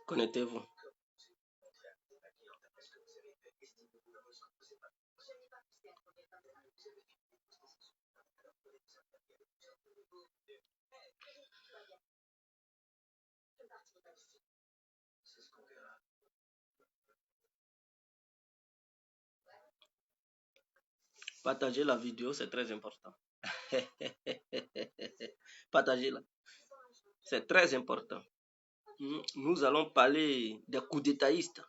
Connectez-vous. Partagez la vidéo, c'est très important. Partagez-la. C'est très important. Nous allons parler des coups d'étatistes,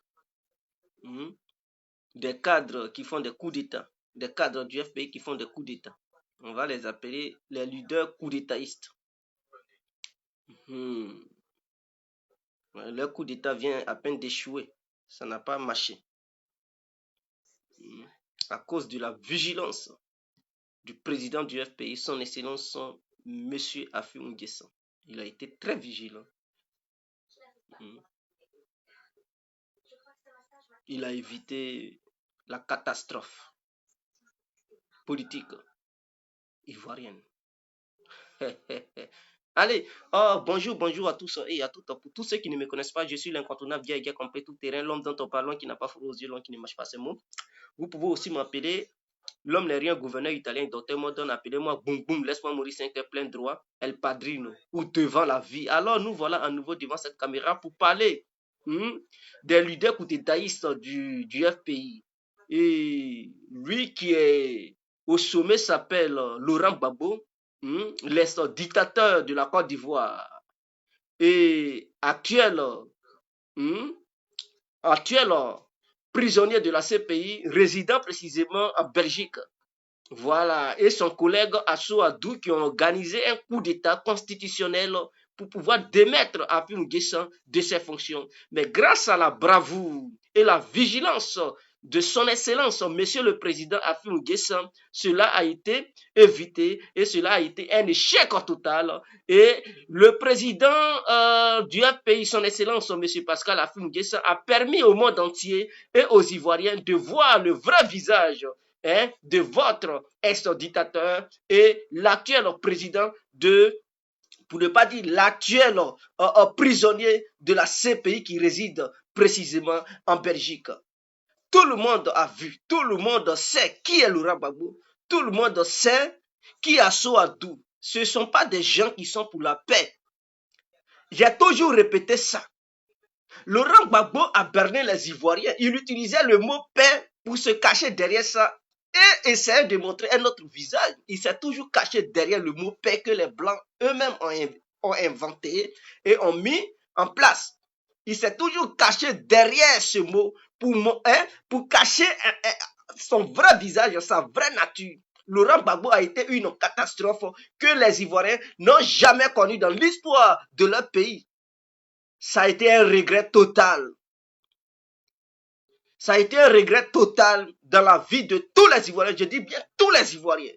des cadres qui font des coups d'état, des cadres du FPI qui font des coups d'état. On va les appeler les leaders coups d'étatistes. Le coup d'état vient à peine d'échouer. Ça n'a pas marché. À cause de la vigilance du président du FPI, son excellence, M. Affi N'Guessan. Il a été très vigilant. Il a évité la catastrophe politique ivoirienne. Allez, bonjour à tous et à toutes. Pour tous ceux qui ne me connaissent pas, je suis l'incontournable Diaga complet tout terrain, l'homme dont on parle, qui n'a pas froid aux yeux, l'homme qui ne mâche pas ses mots. Vous pouvez aussi m'appeler l'homme n'est rien, gouverneur italien, docteur Modon, appelez-moi boum boum, laisse-moi mourir 5 heures plein droit, El Padrino, ou devant la vie. Alors nous voilà à nouveau devant cette caméra pour parler des leaders coutétaïstes du FPI. Et lui qui est au sommet s'appelle Laurent Gbagbo, l'ex-dictateur de la Côte d'Ivoire et actuel prisonnier de la CPI, résident précisément en Belgique. Voilà, et son collègue Assou Adou qui ont organisé un coup d'État constitutionnel pour pouvoir démettre Affi N'Guessan de ses fonctions. Mais grâce à la bravoure et la vigilance de son excellence, monsieur le président Affi N'Guessan, cela a été évité et cela a été un échec total. Et le président du FPI, son excellence, monsieur Pascal Affi N'Guessan, a permis au monde entier et aux Ivoiriens de voir le vrai visage de votre ex-dictateur et l'actuel président pour ne pas dire l'actuel prisonnier de la CPI qui réside précisément en Belgique. Tout le monde a vu, tout le monde sait qui est Laurent Gbagbo, tout le monde sait qui est Assou Adou. Ce ne sont pas des gens qui sont pour la paix. J'ai toujours répété ça. Laurent Gbagbo a berné les Ivoiriens. Il utilisait le mot paix pour se cacher derrière ça et essayer de montrer un autre visage. Il s'est toujours caché derrière le mot paix que les Blancs eux-mêmes ont inventé et ont mis en place. Il s'est toujours caché derrière ce mot pour cacher son vrai visage, sa vraie nature. Laurent Gbagbo a été une catastrophe que les Ivoiriens n'ont jamais connue dans l'histoire de leur pays. Ça a été un regret total. Ça a été un regret total dans la vie de tous les Ivoiriens, je dis bien tous les Ivoiriens,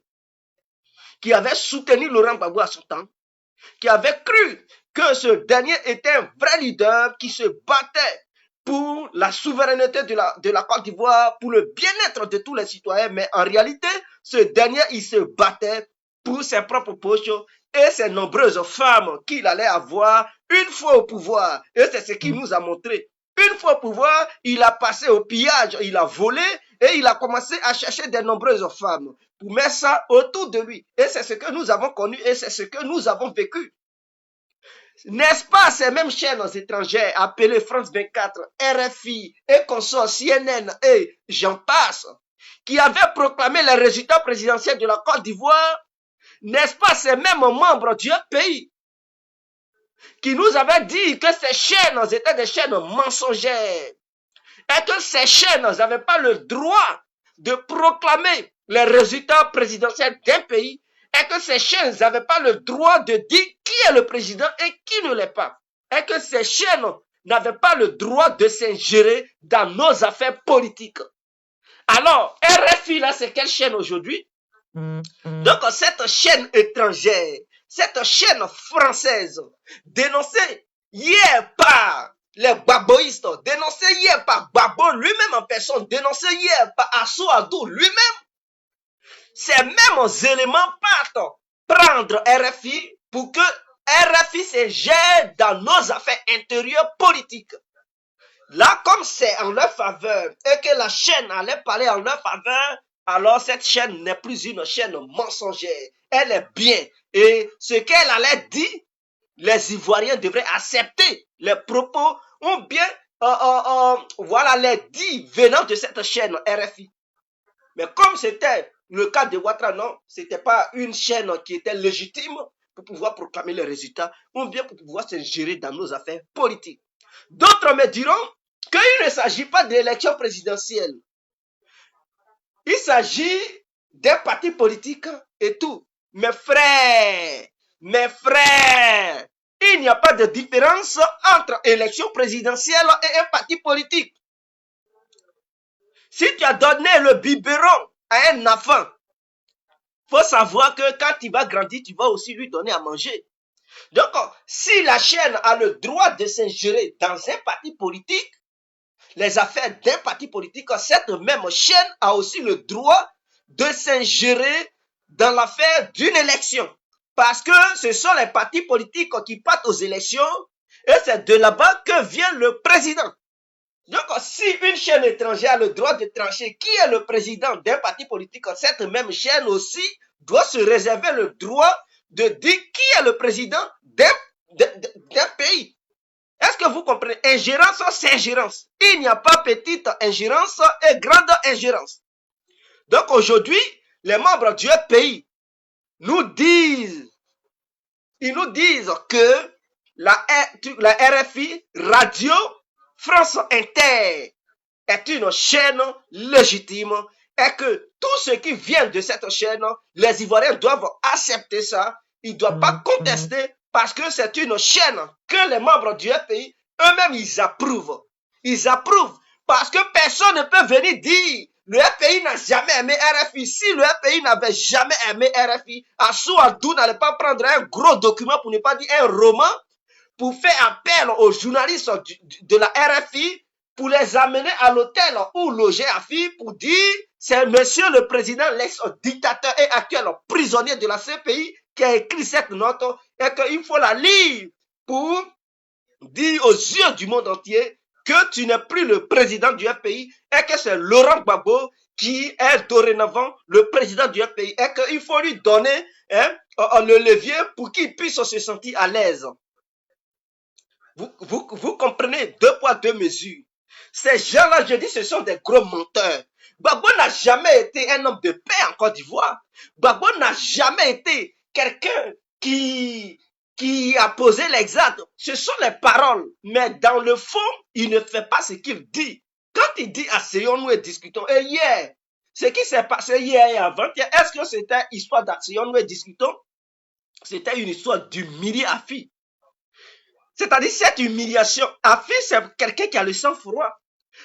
qui avaient soutenu Laurent Gbagbo à son temps, qui avaient cru que ce dernier était un vrai leader qui se battait pour la souveraineté de la Côte d'Ivoire, pour le bien-être de tous les citoyens, mais en réalité, ce dernier, il se battait pour ses propres poches et ses nombreuses femmes qu'il allait avoir une fois au pouvoir. Et c'est ce qu'il nous a montré. Une fois au pouvoir, il a passé au pillage, il a volé et il a commencé à chercher de nombreuses femmes pour mettre ça autour de lui. Et c'est ce que nous avons connu et c'est ce que nous avons vécu. N'est-ce pas ces mêmes chaînes étrangères appelées France 24, RFI et consorts CNN et j'en passe, qui avaient proclamé les résultats présidentiels de la Côte d'Ivoire? N'est-ce pas ces mêmes membres du pays qui nous avaient dit que ces chaînes étaient des chaînes mensongères et que ces chaînes n'avaient pas le droit de proclamer les résultats présidentiels d'un pays et que ces chaînes n'avaient pas le droit de dire qui est le président et qui ne l'est pas. Et que ces chaînes n'avaient pas le droit de s'ingérer dans nos affaires politiques. Alors, RFI, là, c'est quelle chaîne aujourd'hui? Donc, cette chaîne étrangère, cette chaîne française, dénoncée hier par les baboïstes, dénoncée hier par Babo lui-même en personne, dénoncée hier par Assou Adou lui-même, ces mêmes éléments partent prendre RFI pour que RFI se gère dans nos affaires intérieures politiques. Là, comme c'est en leur faveur et que la chaîne allait parler en leur faveur, alors cette chaîne n'est plus une chaîne mensongère. Elle est bien. Et ce qu'elle allait dire, les Ivoiriens devraient accepter les propos ou bien voilà les dits venant de cette chaîne RFI. Mais comme c'était le cas de Ouattara, non, c'était pas une chaîne qui était légitime pour pouvoir proclamer les résultats ou bien pour pouvoir s'ingérer dans nos affaires politiques. D'autres me diront qu'il ne s'agit pas d'élection présidentielle. Il s'agit d'un parti politique et tout. Mes frères, il n'y a pas de différence entre élection présidentielle et un parti politique. Si tu as donné le biberon à un enfant, il faut savoir que quand il va grandir, tu vas aussi lui donner à manger. Donc, si la chaîne a le droit de s'ingérer dans un parti politique, les affaires d'un parti politique, cette même chaîne a aussi le droit de s'ingérer dans l'affaire d'une élection. Parce que ce sont les partis politiques qui partent aux élections et c'est de là-bas que vient le président. Donc, si une chaîne étrangère a le droit de trancher qui est le président d'un parti politique, cette même chaîne aussi doit se réserver le droit de dire qui est le président d'un pays. Est-ce que vous comprenez? Ingérence, c'est ingérence. Il n'y a pas petite ingérence et grande ingérence. Donc aujourd'hui, les membres du pays nous disent que la RFI, Radio France Inter, est une chaîne légitime et que tout ce qui vient de cette chaîne, les Ivoiriens doivent accepter ça. Ils ne doivent pas contester parce que c'est une chaîne que les membres du FPI, eux-mêmes, ils approuvent. Ils approuvent parce que personne ne peut venir dire le FPI n'a jamais aimé RFI. Si le FPI n'avait jamais aimé RFI, Assou Adou n'allait pas prendre un gros document, pour ne pas dire un roman, pour faire appel aux journalistes de la RFI pour les amener à l'hôtel où logeait AFI pour dire c'est monsieur le président, l'ex-dictateur et actuel prisonnier de la CPI qui a écrit cette note et qu'il faut la lire pour dire aux yeux du monde entier que tu n'es plus le président du FPI et que c'est Laurent Gbagbo qui est dorénavant le président du FPI et qu'il faut lui donner le levier pour qu'il puisse se sentir à l'aise. Vous comprenez, 2 poids 2 mesures. Ces gens-là, je dis, ce sont des gros menteurs. Gbagbo n'a jamais été un homme de paix en Côte d'Ivoire. Gbagbo n'a jamais été quelqu'un qui a posé l'exact. Ce sont les paroles. Mais dans le fond, il ne fait pas ce qu'il dit. Quand il dit asseyons-nous et discutons, et hier, ce qui s'est passé hier et avant-hier, est-ce que c'était une histoire d'asseyons-nous et discutons? C'était une histoire d'humilier AFI. C'est-à-dire cette humiliation. AFI, c'est quelqu'un qui a le sang-froid.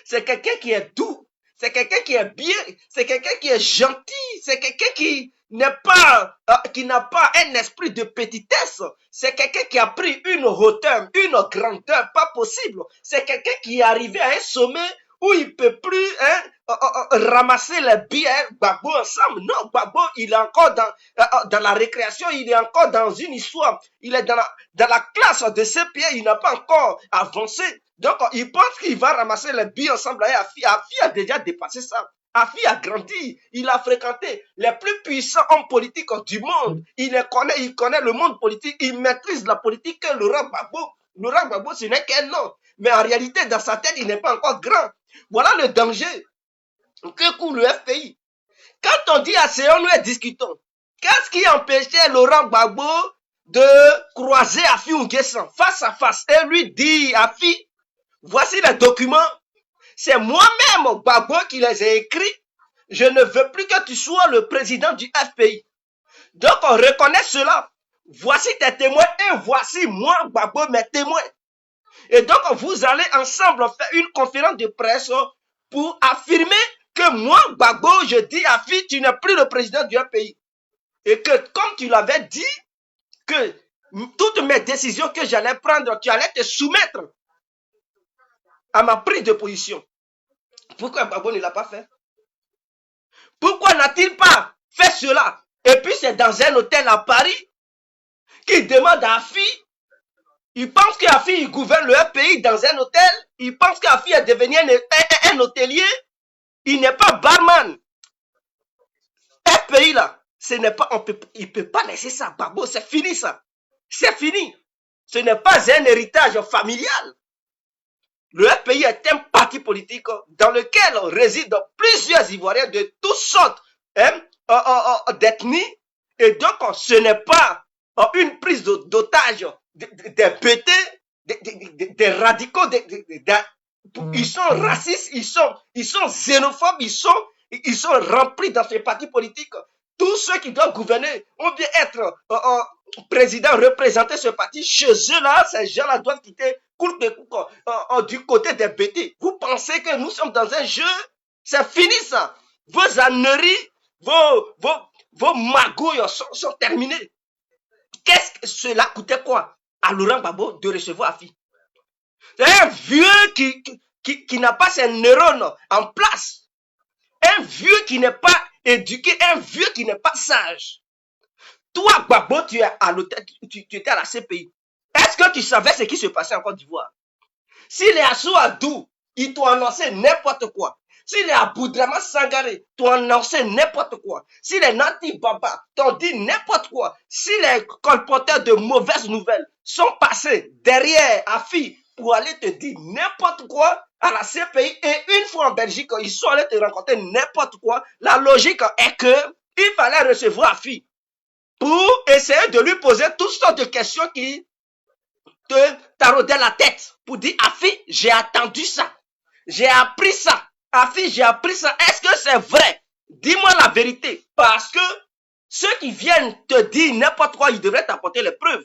C'est quelqu'un qui est doux. C'est quelqu'un qui est bien. C'est quelqu'un qui est gentil. C'est quelqu'un qui n'a pas un esprit de petitesse. C'est quelqu'un qui a pris une hauteur, une grandeur pas possible. C'est quelqu'un qui est arrivé à un sommet où il ne peut plus ramasser les billets Gbagbo ensemble. Non, Gbagbo, il est encore dans la récréation, il est encore dans une histoire. Il est dans la classe de CPA, il n'a pas encore avancé. Donc, il pense qu'il va ramasser les billets ensemble avec AFI. AFI a déjà dépassé ça. AFI a grandi, il a fréquenté les plus puissants hommes politiques du monde. Il connaît le monde politique, il maîtrise la politique que Laurent Gbagbo. Laurent Gbagbo, ce n'est qu'un nom. Mais en réalité, dans sa tête, il n'est pas encore grand. Voilà le danger que court le FPI. Quand on dit asseyons-nous et discutons, qu'est-ce qui empêchait Laurent Gbagbo de croiser Afi N'Guessan face à face et lui dire Afi, voici les documents, c'est moi-même Gbagbo qui les ai écrits, je ne veux plus que tu sois le président du FPI. Donc on reconnaît cela. Voici tes témoins et voici moi Gbagbo mes témoins. Et donc, vous allez ensemble faire une conférence de presse pour affirmer que moi, Gbagbo, je dis à Fi, tu n'es plus le président d'un pays. Et que comme tu l'avais dit, que toutes mes décisions que j'allais prendre, tu allais te soumettre à ma prise de position. Pourquoi Gbagbo ne l'a pas fait? Pourquoi n'a-t-il pas fait cela? Et puis c'est dans un hôtel à Paris qu'il demande à Afi. Il pense qu'Afi il gouverne le pays dans un hôtel. Il pense qu'Afi est devenu un hôtelier. Il n'est pas barman. Un pays là, ce n'est pas, il ne peut pas laisser ça. Gbagbo, c'est fini ça. C'est fini. Ce n'est pas un héritage familial. Le pays est un parti politique dans lequel résident plusieurs Ivoiriens de toutes sortes d'ethnies. Et donc, ce n'est pas une prise d'otage des BT, des radicaux. Ils sont racistes, ils sont xénophobes, ils sont remplis dans ces partis politiques. Tous ceux qui doivent gouverner ou bien être président, représenter ce parti, chez eux là, ces gens-là doivent quitter du côté des BT. Vous pensez que nous sommes dans un jeu? C'est fini ça. Vos âneries, vos magouilles sont terminées. Qu'est-ce que cela coûtait quoi à Laurent Gbagbo de recevoir Afi? C'est un vieux qui n'a pas ses neurones en place. Un vieux qui n'est pas éduqué, un vieux qui n'est pas sage. Toi, Gbagbo, tu étais à la CPI. Est-ce que tu savais ce qui se passait en Côte d'Ivoire? Si les Assou Adou, ils t'ont annoncé n'importe quoi. Si les Aboudrama Sangaré t'ont annoncé n'importe quoi. Si les Nati Baba t'ont dit n'importe quoi. Si les colporteurs de mauvaises nouvelles sont passés derrière Afi pour aller te dire n'importe quoi à la CPI et une fois en Belgique, ils sont allés te raconter n'importe quoi. La logique est que il fallait recevoir Afi pour essayer de lui poser toutes sortes de questions qui te taraudaient la tête. Pour dire, Afi, j'ai attendu ça. J'ai appris ça. Afi, j'ai appris ça. Est-ce que c'est vrai? Dis-moi la vérité. Parce que ceux qui viennent te dire n'importe quoi, ils devraient t'apporter les preuves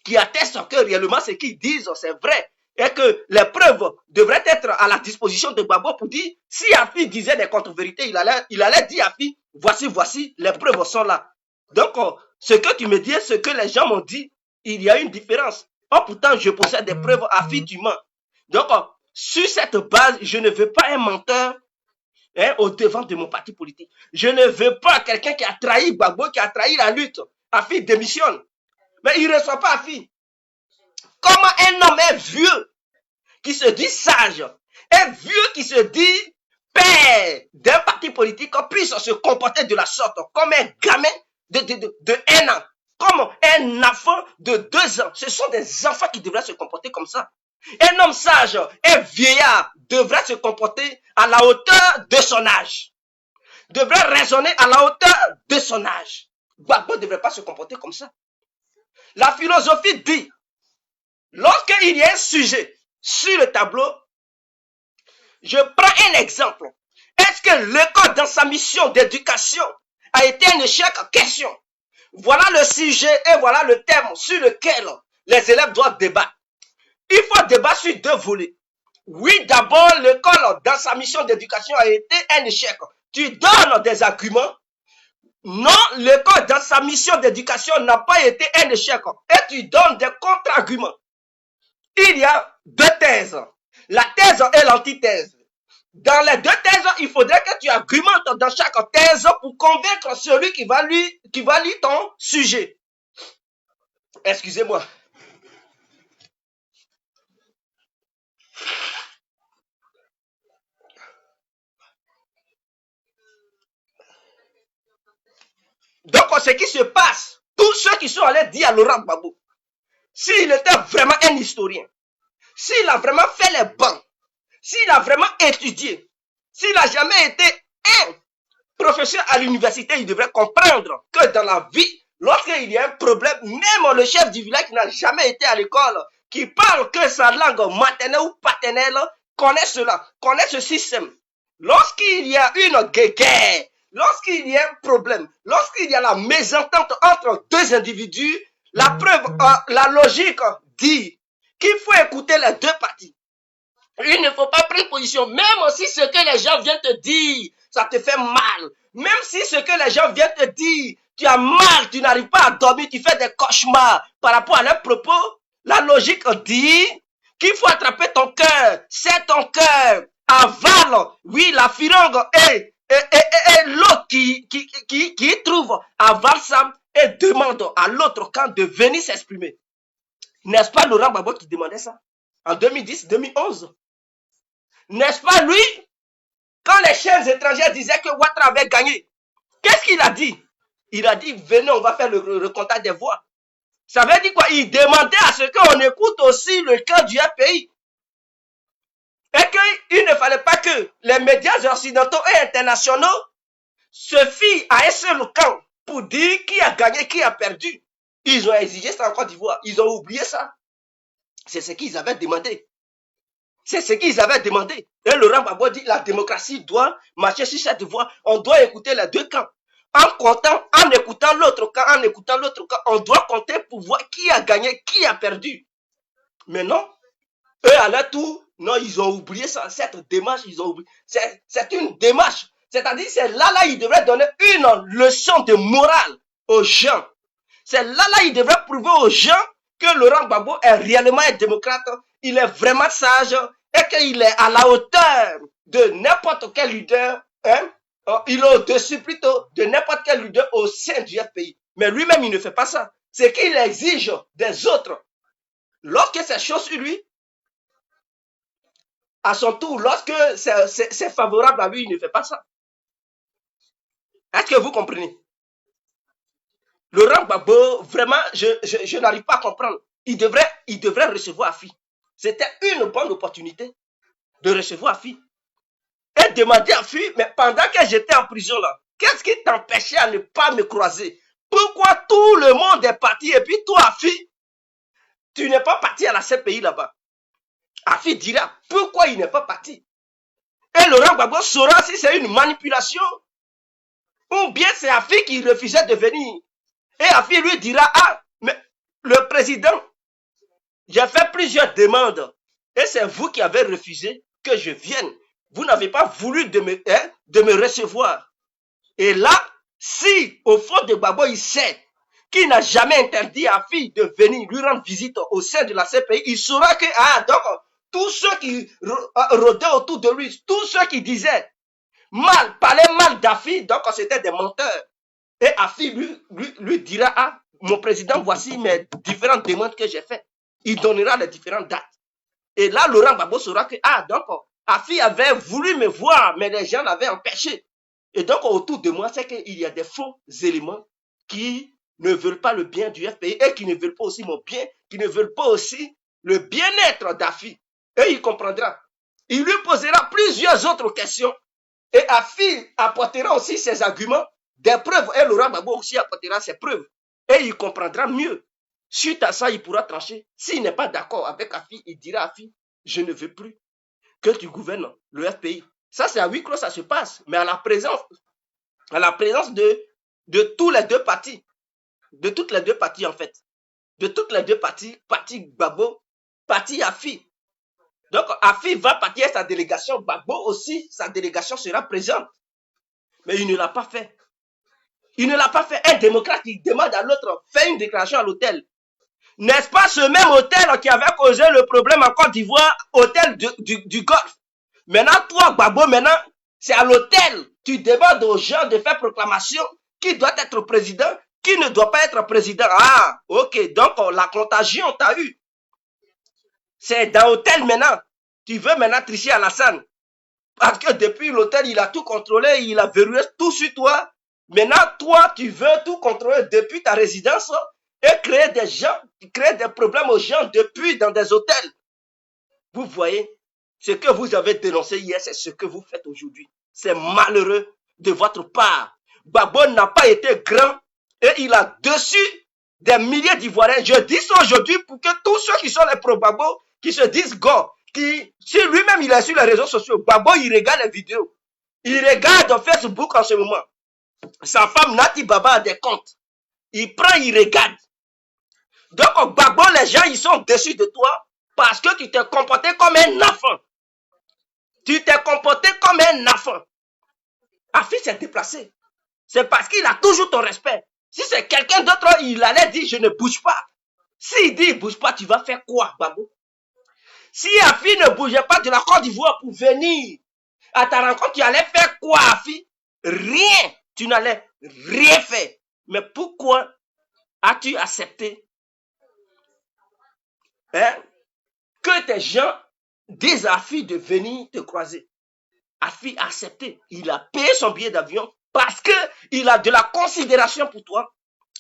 qui attestent que réellement ce qu'ils disent, c'est vrai. Et que les preuves devraient être à la disposition de Gbagbo pour dire, si Afi disait des contre-vérités, il allait dire Afi, voici, les preuves sont là. Donc, ce que tu me dis, ce que les gens m'ont dit, il y a une différence. Oh, pourtant, je possède des preuves, Afi, tu mens. Donc, sur cette base, je ne veux pas un menteur au devant de mon parti politique. Je ne veux pas quelqu'un qui a trahi Gbagbo, qui a trahi la lutte. Afi démissionne. Mais il ne reçoit pas Afi. Comment un homme, un vieux, qui se dit sage, un vieux qui se dit père d'un parti politique, puisse se comporter de la sorte, comme un gamin de 1 an, comme un enfant de 2 ans. Ce sont des enfants qui devraient se comporter comme ça. Un homme sage, un vieillard, devrait se comporter à la hauteur de son âge. Devrait raisonner à la hauteur de son âge. Gbagbo ne devrait pas se comporter comme ça. La philosophie dit, lorsqu'il y a un sujet sur le tableau, je prends un exemple. Est-ce que l'école dans sa mission d'éducation a été un échec? Question. Voilà le sujet et voilà le thème sur lequel les élèves doivent débattre. Il faut débattre sur 2 volets. Oui, d'abord, l'école dans sa mission d'éducation a été un échec. Tu donnes des arguments. Non, l'école dans sa mission d'éducation n'a pas été un échec. Et tu donnes des contre-arguments. Il y a 2 thèses. La thèse et l'antithèse. Dans les 2 thèses, il faudrait que tu argumentes dans chaque thèse pour convaincre celui qui va lire ton sujet. Excusez-moi. Donc, ce qui se passe, tous ceux qui sont allés dire à Laurent Gbagbo, s'il était vraiment un historien, s'il a vraiment fait les bancs, s'il a vraiment étudié, s'il n'a jamais été un professeur à l'université, il devrait comprendre que dans la vie, lorsqu'il y a un problème, même le chef du village qui n'a jamais été à l'école, qui parle que sa langue maternelle ou paternelle, connaît cela, connaît ce système. Lorsqu'il y a une guerre, lorsqu'il y a un problème, lorsqu'il y a la mésentente entre 2 individus, la preuve, la logique dit qu'il faut écouter les 2 parties. Il ne faut pas prendre position. Même si ce que les gens viennent te dire, ça te fait mal. Même si ce que les gens viennent te dire, tu as mal, tu n'arrives pas à dormir, tu fais des cauchemars par rapport à leurs propos. La logique dit qu'il faut attraper ton cœur, c'est ton cœur, avale, oui, la firangue et l'autre qui trouve, avale ça et demande à l'autre camp de venir s'exprimer. N'est-ce pas Laurent Gbagbo qui demandait ça en 2010-2011? N'est-ce pas lui, quand les chaînes étrangères disaient que Ouattara avait gagné, qu'est-ce qu'il a dit? Il a dit, venez, on va faire le contact des voix. Ça veut dire quoi? Il demandait à ce qu'on écoute aussi le camp du FPI. Et qu'il ne fallait pas que les médias occidentaux et internationaux se fient à un seul camp pour dire qui a gagné, qui a perdu. Ils ont exigé ça en Côte d'Ivoire. Ils ont oublié ça. C'est ce qu'ils avaient demandé. C'est ce qu'ils avaient demandé. Et Laurent Gbagbo dit la démocratie doit marcher sur cette voie. On doit écouter les deux camps. En comptant, en écoutant l'autre camp, on doit compter pour voir qui a gagné, qui a perdu. Mais non, eux à leur tour, non, ils ont oublié ça. Cette démarche, ils ont oublié. C'est une démarche. C'est-à-dire, c'est là, ils devraient donner une leçon de morale aux gens. C'est là, ils devraient prouver aux gens que Laurent Gbagbo est réellement un démocrate. Il est vraiment sage et qu'il est à la hauteur de n'importe quel leader. Hein? Il est au-dessus plutôt de n'importe quel leader au sein du pays. Mais lui-même, il ne fait pas ça. C'est qu'il exige des autres. Lorsque c'est chaud sur lui, à son tour, lorsque c'est favorable à lui, il ne fait pas ça. Est-ce que vous comprenez? Laurent Gbagbo, vraiment, je n'arrive pas à comprendre. Il devrait recevoir Afi. C'était une bonne opportunité de recevoir Afi. Et demander à Afi, mais pendant que j'étais en prison là, qu'est-ce qui t'empêchait à ne pas me croiser? Pourquoi tout le monde est parti et puis toi, Afi, tu n'es pas parti à la CPI là-bas? Afi dira pourquoi il n'est pas parti. Et Laurent Gbagbo saura si c'est une manipulation ou bien c'est Afi qui refusait de venir. Et Afi lui dira, ah, mais le président, j'ai fait plusieurs demandes et c'est vous qui avez refusé que je vienne. Vous n'avez pas voulu de me recevoir. Et là, si au fond de Gbagbo, il sait qu'il n'a jamais interdit à Afi de venir lui rendre visite au sein de la CPI, il saura que, ah, donc, tous ceux qui rôdaient autour de lui, tous ceux qui disaient mal, parlaient mal d'Afi, donc c'était des menteurs. Et Afi lui dira, ah, mon président, voici mes différentes demandes que j'ai faites. Il donnera les différentes dates. Et là, Laurent Gbagbo saura que, ah, donc, Afi avait voulu me voir, mais les gens l'avaient empêché. Et donc, autour de moi, c'est qu'il y a des faux éléments qui ne veulent pas le bien du FPI et qui ne veulent pas aussi mon bien, qui ne veulent pas aussi le bien-être d'Afi. Et il comprendra. Il lui posera plusieurs autres questions. Et Afi apportera aussi ses arguments, des preuves. Et Laurent Gbagbo aussi apportera ses preuves. Et il comprendra mieux. Suite à ça, il pourra trancher. S'il n'est pas d'accord avec Afi, il dira à Afi, je ne veux plus que tu gouvernes le FPI. Ça, c'est à huis clos, ça se passe. Mais à la présence de tous les deux partis, de toutes les deux parties en fait, de toutes les deux parties, parti Gbagbo, parti Afi. Donc, Afi va partir à sa délégation, Gbagbo aussi, sa délégation sera présente. Mais il ne l'a pas fait. Il ne l'a pas fait. Un démocrate, il demande à l'autre, fais une déclaration à l'hôtel. N'est-ce pas ce même hôtel qui avait causé le problème en Côte d'Ivoire, hôtel du Golfe? Maintenant, toi, Gbagbo, maintenant, c'est à l'hôtel. Tu demandes aux gens de faire proclamation qui doit être président, qui ne doit pas être président. Ah, ok, donc la contagion t'a eu. C'est dans l'hôtel maintenant. Tu veux maintenant tricher à Alassane. Parce que depuis l'hôtel, il a tout contrôlé, il a verrouillé tout sur toi. Maintenant, toi, tu veux tout contrôler depuis ta résidence et créer des problèmes aux gens depuis dans des hôtels. Vous voyez, ce que vous avez dénoncé hier, c'est ce que vous faites aujourd'hui. C'est malheureux de votre part. Gbagbo n'a pas été grand et il a dessus des milliers d'Ivoiriens. Je dis ça aujourd'hui pour que tous ceux qui sont les pro-Gbagbo, qui se disent go, qui, si lui-même il est sur les réseaux sociaux, Gbagbo il regarde les vidéos. Il regarde Facebook en ce moment. Sa femme Nati Baba a des comptes. Il prend, il regarde. Donc Gbagbo, les gens ils sont dessus de toi parce que tu t'es comporté comme un enfant. Tu t'es comporté comme un enfant. Afi s'est déplacé. C'est parce qu'il a toujours ton respect. Si c'est quelqu'un d'autre, il allait dire je ne bouge pas. S'il dit bouge pas, tu vas faire quoi, Babou? Si Afi ne bougeait pas de la Côte d'Ivoire pour venir à ta rencontre, tu allais faire quoi, Afi? Rien. Tu n'allais rien faire. Mais pourquoi as-tu accepté que tes gens disent à Afi de venir te croiser? Afi a accepté. Il a payé son billet d'avion parce qu'il a de la considération pour toi.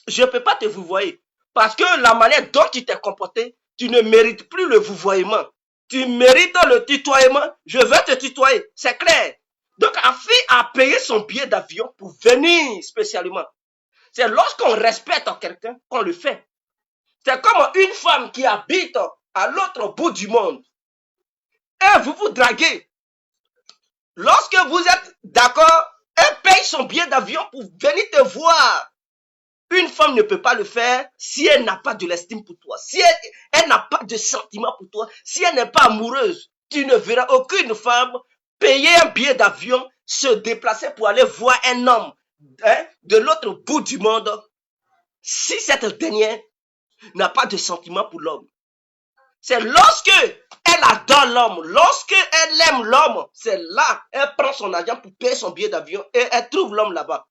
Je ne peux pas te vouvoyer. Parce que la manière dont tu t'es comporté, tu ne mérites plus le vouvoiement. Tu mérites le tutoiement. Je veux te tutoyer. C'est clair. Donc, Afi a payé son billet d'avion pour venir spécialement. C'est lorsqu'on respecte quelqu'un qu'on le fait. C'est comme une femme qui habite à l'autre bout du monde. Et vous vous draguez. Lorsque vous êtes d'accord, elle paye son billet d'avion pour venir te voir. Une femme ne peut pas le faire si elle n'a pas de l'estime pour toi, si elle n'a pas de sentiment pour toi, si elle n'est pas amoureuse. Tu ne verras aucune femme payer un billet d'avion, se déplacer pour aller voir un homme de l'autre bout du monde, si cette dernière n'a pas de sentiment pour l'homme. C'est lorsque elle adore l'homme, lorsque elle aime l'homme, c'est là elle prend son argent pour payer son billet d'avion et elle trouve l'homme là-bas.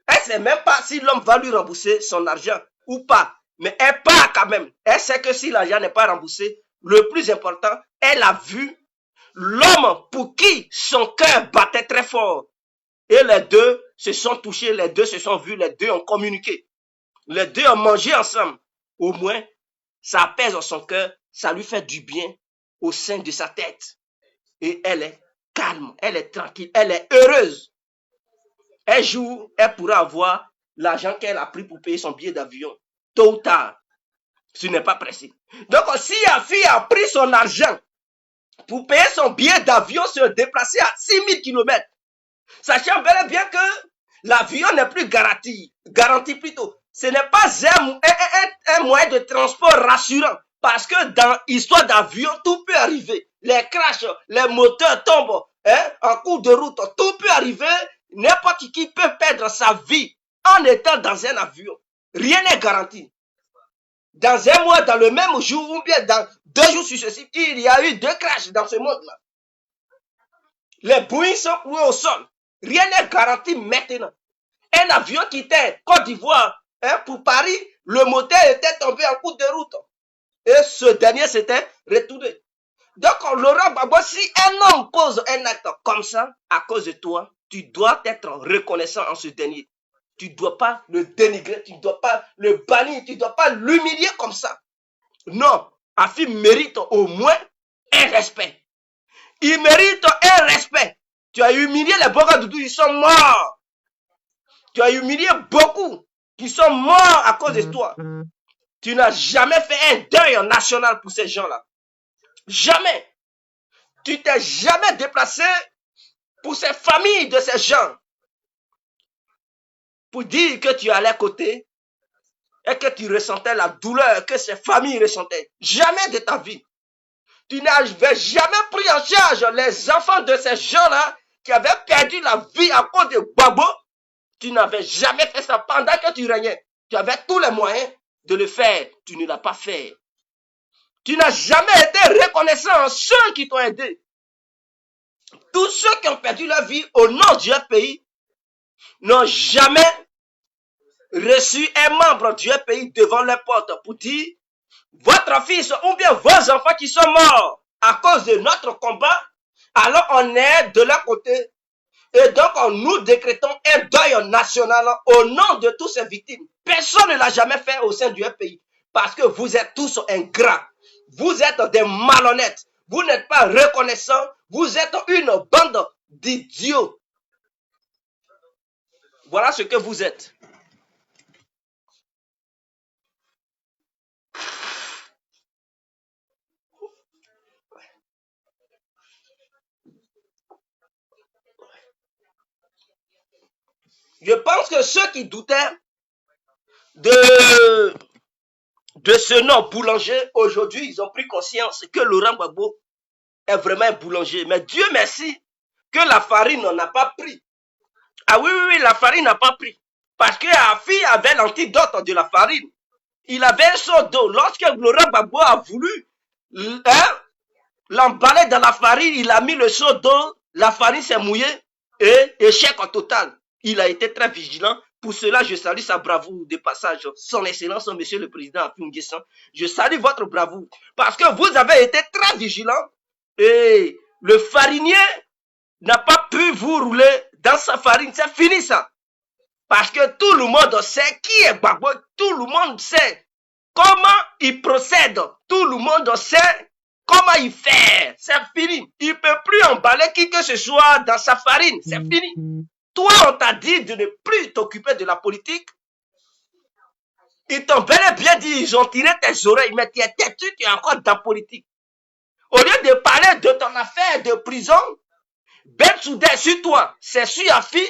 Elle ne sait même pas si l'homme va lui rembourser son argent ou pas. Mais elle part quand même. Elle sait que si l'argent n'est pas remboursé, le plus important, elle a vu l'homme pour qui son cœur battait très fort. Et les deux se sont touchés, les deux se sont vus, les deux ont communiqué. Les deux ont mangé ensemble. Au moins, ça apaise son cœur, ça lui fait du bien au sein de sa tête. Et elle est calme, elle est tranquille, elle est heureuse. Un jour, elle pourra avoir l'argent qu'elle a pris pour payer son billet d'avion. Tôt ou tard, ce n'est pas pressé. Donc, si la fille a pris son argent pour payer son billet d'avion, se déplacer à 6000 km, sachant bel et bien que l'avion n'est plus garanti plutôt. Ce n'est pas un moyen de transport rassurant. Parce que dans l'histoire d'avion, tout peut arriver. Les crashs, les moteurs tombent en cours de route, tout peut arriver. N'importe qui peut perdre sa vie en étant dans un avion. Rien n'est garanti. Dans un mois, dans le même jour, ou bien dans 2 jours successifs, il y a eu 2 crashs dans ce monde-là. Les Boeing sont cloués au sol. Rien n'est garanti maintenant. Un avion qui était Côte d'Ivoire pour Paris, le moteur était tombé en cours de route. Et ce dernier s'était retourné. Donc, Laurent Gbagbo, si un homme pose un acte comme ça, à cause de toi, tu dois être reconnaissant en ce dernier. Tu ne dois pas le dénigrer, tu ne dois pas le bannir, tu ne dois pas l'humilier comme ça. Non, Afi mérite au moins un respect. Il mérite un respect. Tu as humilié les Bogadoudou, ils sont morts. Tu as humilié beaucoup qui sont morts à cause de toi. Tu n'as jamais fait un deuil national pour ces gens-là. Jamais. Tu t'es jamais déplacé pour ces familles de ces gens. Pour dire que tu allais à côté et que tu ressentais la douleur que ces familles ressentaient. Jamais de ta vie. Tu n'avais jamais pris en charge les enfants de ces gens-là qui avaient perdu la vie à cause de Gbagbo. Tu n'avais jamais fait ça pendant que tu régnais. Tu avais tous les moyens de le faire. Tu ne l'as pas fait. Tu n'as jamais été reconnaissant à ceux qui t'ont aidé. Tous ceux qui ont perdu leur vie au nom du pays n'ont jamais reçu un membre du pays devant leur porte pour dire votre fils ou bien vos enfants qui sont morts à cause de notre combat, alors on est de leur côté. Et donc, nous décrétons un deuil national au nom de toutes ces victimes. Personne ne l'a jamais fait au sein du pays. Parce que vous êtes tous ingrats. Vous êtes des malhonnêtes. Vous n'êtes pas reconnaissants. Vous êtes une bande d'idiots. Voilà ce que vous êtes. Je pense que ceux qui doutaient de ce nom boulanger, aujourd'hui, ils ont pris conscience que Laurent Gbagbo est vraiment un boulanger. Mais Dieu merci que la farine n'en a pas pris. Ah oui, oui, oui, la farine n'a pas pris. Parce que Afi avait l'antidote de la farine. Il avait un seau d'eau. Lorsque Laurent Gbagbo a voulu l'emballer dans la farine, il a mis le seau d'eau, la farine s'est mouillée et échec en total. Il a été très vigilant. Pour cela, je salue sa bravoure de passage. Son Excellence, Monsieur le Président Afi N'Guessan, je salue votre bravoure. Parce que vous avez été très vigilant et le farinier n'a pas pu vous rouler dans sa farine. C'est fini ça. Parce que tout le monde sait qui est Gbagbo. Tout le monde sait comment il procède. Tout le monde sait comment il fait. C'est fini. Il ne peut plus emballer qui que ce soit dans sa farine. C'est fini. Toi, on t'a dit de ne plus t'occuper de la politique. Ils t'ont bel et bien dit, ils ont tiré tes oreilles, mais tu es têtu, tu es encore dans la politique. Au lieu de parler de ton affaire de prison, Bensouda, sur toi, c'est sur Afi,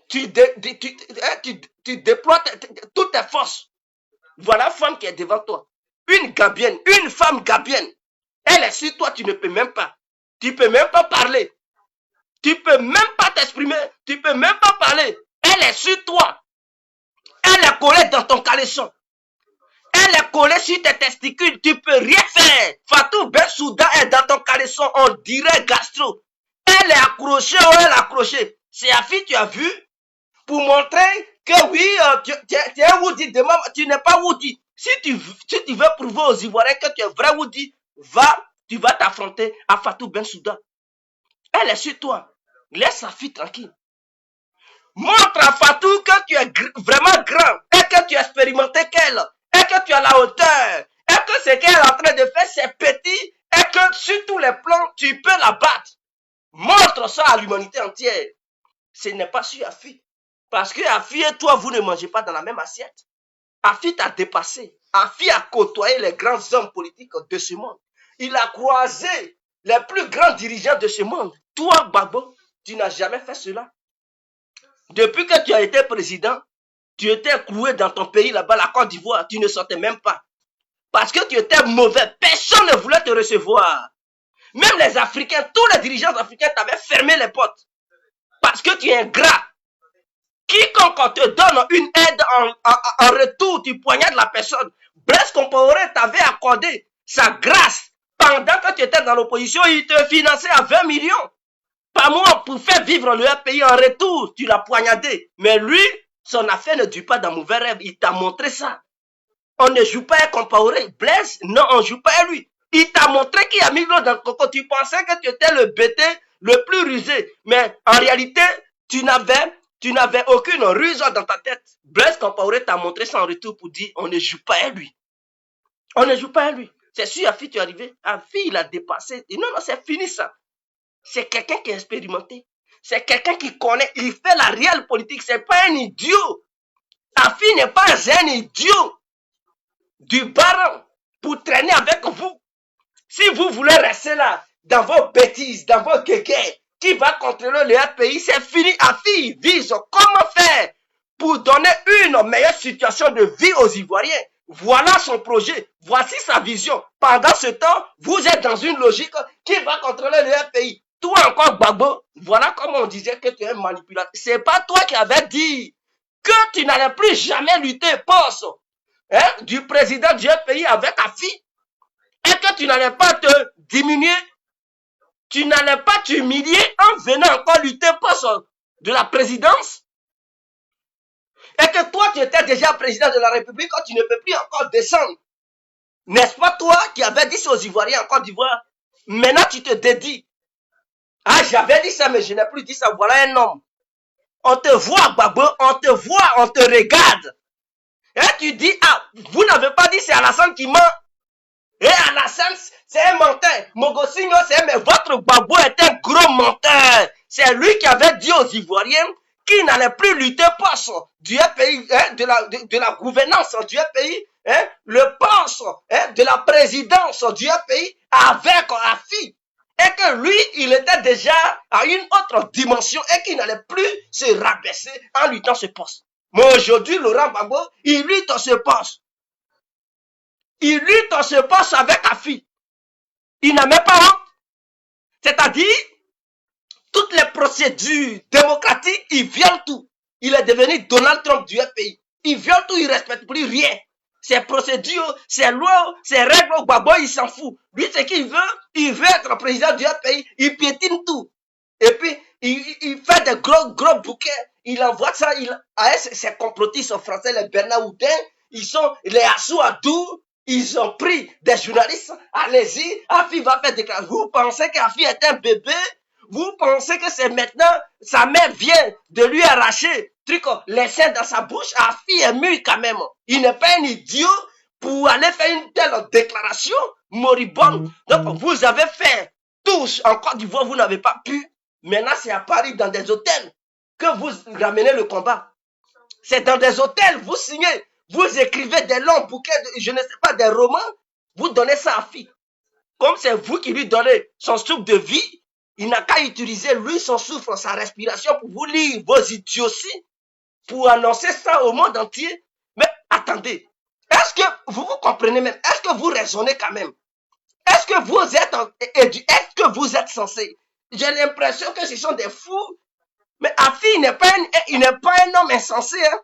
tu déploies toutes tes forces. Voilà la femme qui est devant toi. Une Gabienne, une femme Gabienne. Elle est sur toi, tu ne peux même pas. Tu ne peux même pas parler. Tu ne peux même pas t'exprimer. Tu ne peux même pas parler. Elle est sur toi. Elle est collée dans ton caleçon. Elle est collée sur tes testicules. Tu ne peux rien faire. Fatou Bensouda est dans ton caleçon. On dirait gastro. Elle est accrochée, elle est accrochée. C'est Afi, tu as vu? Pour montrer que oui, tu es un Woody. Demain, tu n'es pas Woody. Si tu veux prouver aux Ivoiriens que tu es vrai Woody, tu vas t'affronter à Fatou Bensouda. Elle est sur toi. Laisse Afi tranquille. Montre à Fatou que tu es vraiment grand et que tu es expérimenté qu'elle et que tu as la hauteur et que ce qu'elle est en train de faire c'est petit et que sur tous les plans tu peux la battre. Montre ça à l'humanité entière. Ce n'est pas sur Afi. Parce que Afi et toi, vous ne mangez pas dans la même assiette. Afi t'a dépassé. Afi a côtoyé les grands hommes politiques de ce monde. Il a croisé les plus grands dirigeants de ce monde. Toi, Gbagbo, tu n'as jamais fait cela. Depuis que tu as été président, tu étais cloué dans ton pays là-bas, la Côte d'Ivoire. Tu ne sortais même pas. Parce que tu étais mauvais. Personne ne voulait te recevoir. Même les Africains, tous les dirigeants africains t'avaient fermé les portes. Parce que tu es ingrat. Quiconque te donne une aide en retour, tu poignardes la personne. Blaise Compaoré t'avait accordé sa grâce. Pendant que tu étais dans l'opposition, il te finançait à 20 millions par mois pour faire vivre le pays. En retour, tu l'as poignardé. Mais lui, son affaire ne dure pas dans mauvais rêve. Il t'a montré ça. On ne joue pas à Compaoré. Blaise, non, on ne joue pas à lui. Il t'a montré qu'il y a mis l'eau dans le coco. Tu pensais que tu étais le bêté le plus rusé. Mais en réalité, tu n'avais aucune ruse dans ta tête. Blaise Compaoré t'a montré ça en retour pour dire on ne joue pas à lui. On ne joue pas à lui. C'est sûr, Afi, tu es arrivé. Afi, il a dépassé. Et non, c'est fini ça. C'est quelqu'un qui est expérimenté. C'est quelqu'un qui connaît. Il fait la réelle politique. C'est pas un idiot. Afi n'est pas un idiot du baron pour traîner avec vous. Si vous voulez rester là, dans vos bêtises, dans vos guéguerres, qui va contrôler le pays, c'est fini. Afi vise comment faire pour donner une meilleure situation de vie aux Ivoiriens. Voilà son projet. Voici sa vision. Pendant ce temps, vous êtes dans une logique qui va contrôler le pays. Toi encore, Gbagbo, voilà comment on disait que tu es un manipulateur. C'est pas toi qui avais dit que tu n'allais plus jamais lutter poste du président du pays avec Afi et que tu n'allais pas te diminuer. Tu n'allais pas t'humilier en venant encore lutter poste de la présidence. Et que toi, tu étais déjà président de la République quand tu ne peux plus encore descendre. N'est-ce pas toi qui avais dit ça aux Ivoiriens en Côte d'Ivoire? Maintenant, tu te dédies. Ah, j'avais dit ça, mais je n'ai plus dit ça. Voilà un homme. On te voit, Gbagbo, on te voit, on te regarde. Et tu dis, ah, vous n'avez pas dit c'est Alassane qui ment. Et Alassane, c'est un menteur. Mogosigno, mais votre Gbagbo est un gros menteur. C'est lui qui avait dit aux Ivoiriens qui n'allait plus lutter pour du pays, de la gouvernance du pays, le poste de la présidence du pays avec Afi. Et que lui, il était déjà à une autre dimension et qu'il n'allait plus se rabaisser en luttant ce poste. Mais aujourd'hui, Laurent Gbagbo, il lutte ce poste. Il lutte ce poste avec Afi. Il n'a même pas honte. C'est-à-dire, toutes les procédures démocratiques, il viole tout. Il est devenu Donald Trump du pays. Il viole tout, il ne respecte plus rien. Ses procédures, ses lois, ses règles, Gbagbo, il s'en fout. Lui, ce qu'il veut, il veut être président du pays. Il piétine tout. Et puis, il fait des gros bouquets. Il envoie ça à ses complotistes français, les Bernard Houdin. Ils sont les Assou-Adou. Ils ont pris des journalistes. Allez-y, Afi va faire des déclaration. Vous pensez qu'Afi est un bébé? Vous pensez que c'est maintenant, sa mère vient de lui arracher les seins dans sa bouche? Afi est mûr quand même. Il n'est pas un idiot pour aller faire une telle déclaration moribonde. Donc, vous avez fait tous en Côte d'Ivoire, vous n'avez pas pu. Maintenant, c'est à Paris, dans des hôtels, que vous ramenez le combat. C'est dans des hôtels, vous signez, vous écrivez des longs bouquets, je ne sais pas, des romans, vous donnez ça à Afi. Comme c'est vous qui lui donnez son souffle de vie, il n'a qu'à utiliser, lui, son souffle, sa respiration, pour vous lire vos idioties, pour annoncer ça au monde entier. Mais attendez, est-ce que vous comprenez même? Est-ce que vous raisonnez quand même? Est-ce que vous êtes est-ce que vous êtes censé? J'ai l'impression que ce sont des fous. Mais Afi, il n'est pas un homme insensé. Hein?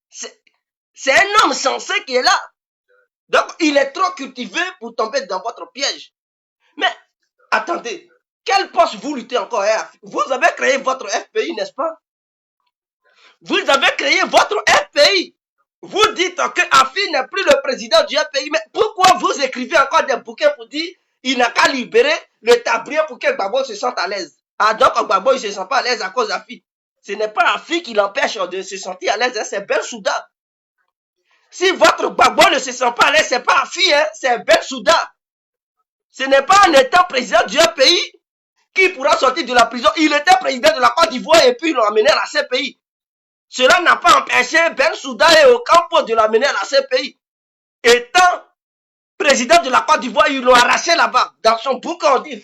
C'est un homme sensé qui est là. Donc, il est trop cultivé pour tomber dans votre piège. Mais, attendez, quel poste vous luttez encore? Hein? Vous avez créé votre FPI, n'est-ce pas? Vous avez créé votre FPI. Vous dites que Afi n'est plus le président du FPI, mais pourquoi vous écrivez encore des bouquins pour dire il n'a qu'à libérer le tablier pour que Gbagbo se sente à l'aise? Ah, donc Gbagbo ne se sent pas à l'aise à cause d'Afi. Ce n'est pas Afi qui l'empêche de se sentir à l'aise, hein, c'est Bensouda. Si votre Gbagbo ne se sent pas à l'aise, ce n'est pas Afi, hein, c'est Bensouda. Ce n'est pas en étant président du pays qui pourra sortir de la prison. Il était président de la Côte d'Ivoire et puis ils l'ont amené à la CPI. Cela n'a pas empêché Bensouda et Ocampo de l'amener à la CPI. Étant président de la Côte d'Ivoire, ils l'ont arraché là-bas. Dans son bunker, on dit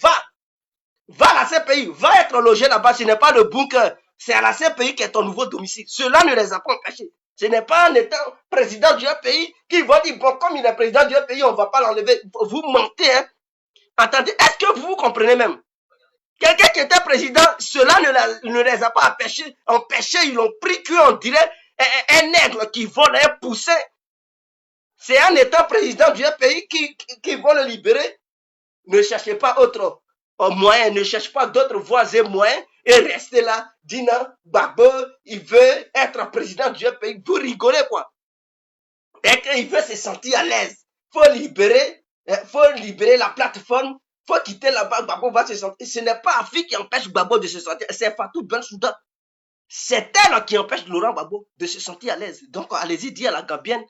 va à la CPI, va être logé là-bas. Ce n'est pas le bunker, c'est à la CPI qui est ton nouveau domicile. Cela ne les a pas empêchés. Ce n'est pas en étant président du pays qu'ils vont dire, bon, comme il est président du pays, on ne va pas l'enlever. Vous mentez, hein. Attendez, est-ce que vous comprenez même? Quelqu'un qui était président, cela ne les a pas empêchés, ils l'ont pris qu'on dirait un aigle qui vole un poussin. C'est en étant président du pays qui vont le libérer. Ne cherchez pas autre moyen, ne cherchez pas d'autres voies et moyens et restez là, disant Gbagbo, il veut être président du pays. Vous rigolez quoi? Et qu'il veut se sentir à l'aise. Faut libérer la plateforme. Faut quitter là-bas, Gbagbo va se sentir. Ce n'est pas Afi qui empêche Gbagbo de se sentir. C'est Fatou Bensouda. C'est elle qui empêche Laurent Gbagbo de se sentir à l'aise. Donc, allez-y, dis à la Gambienne,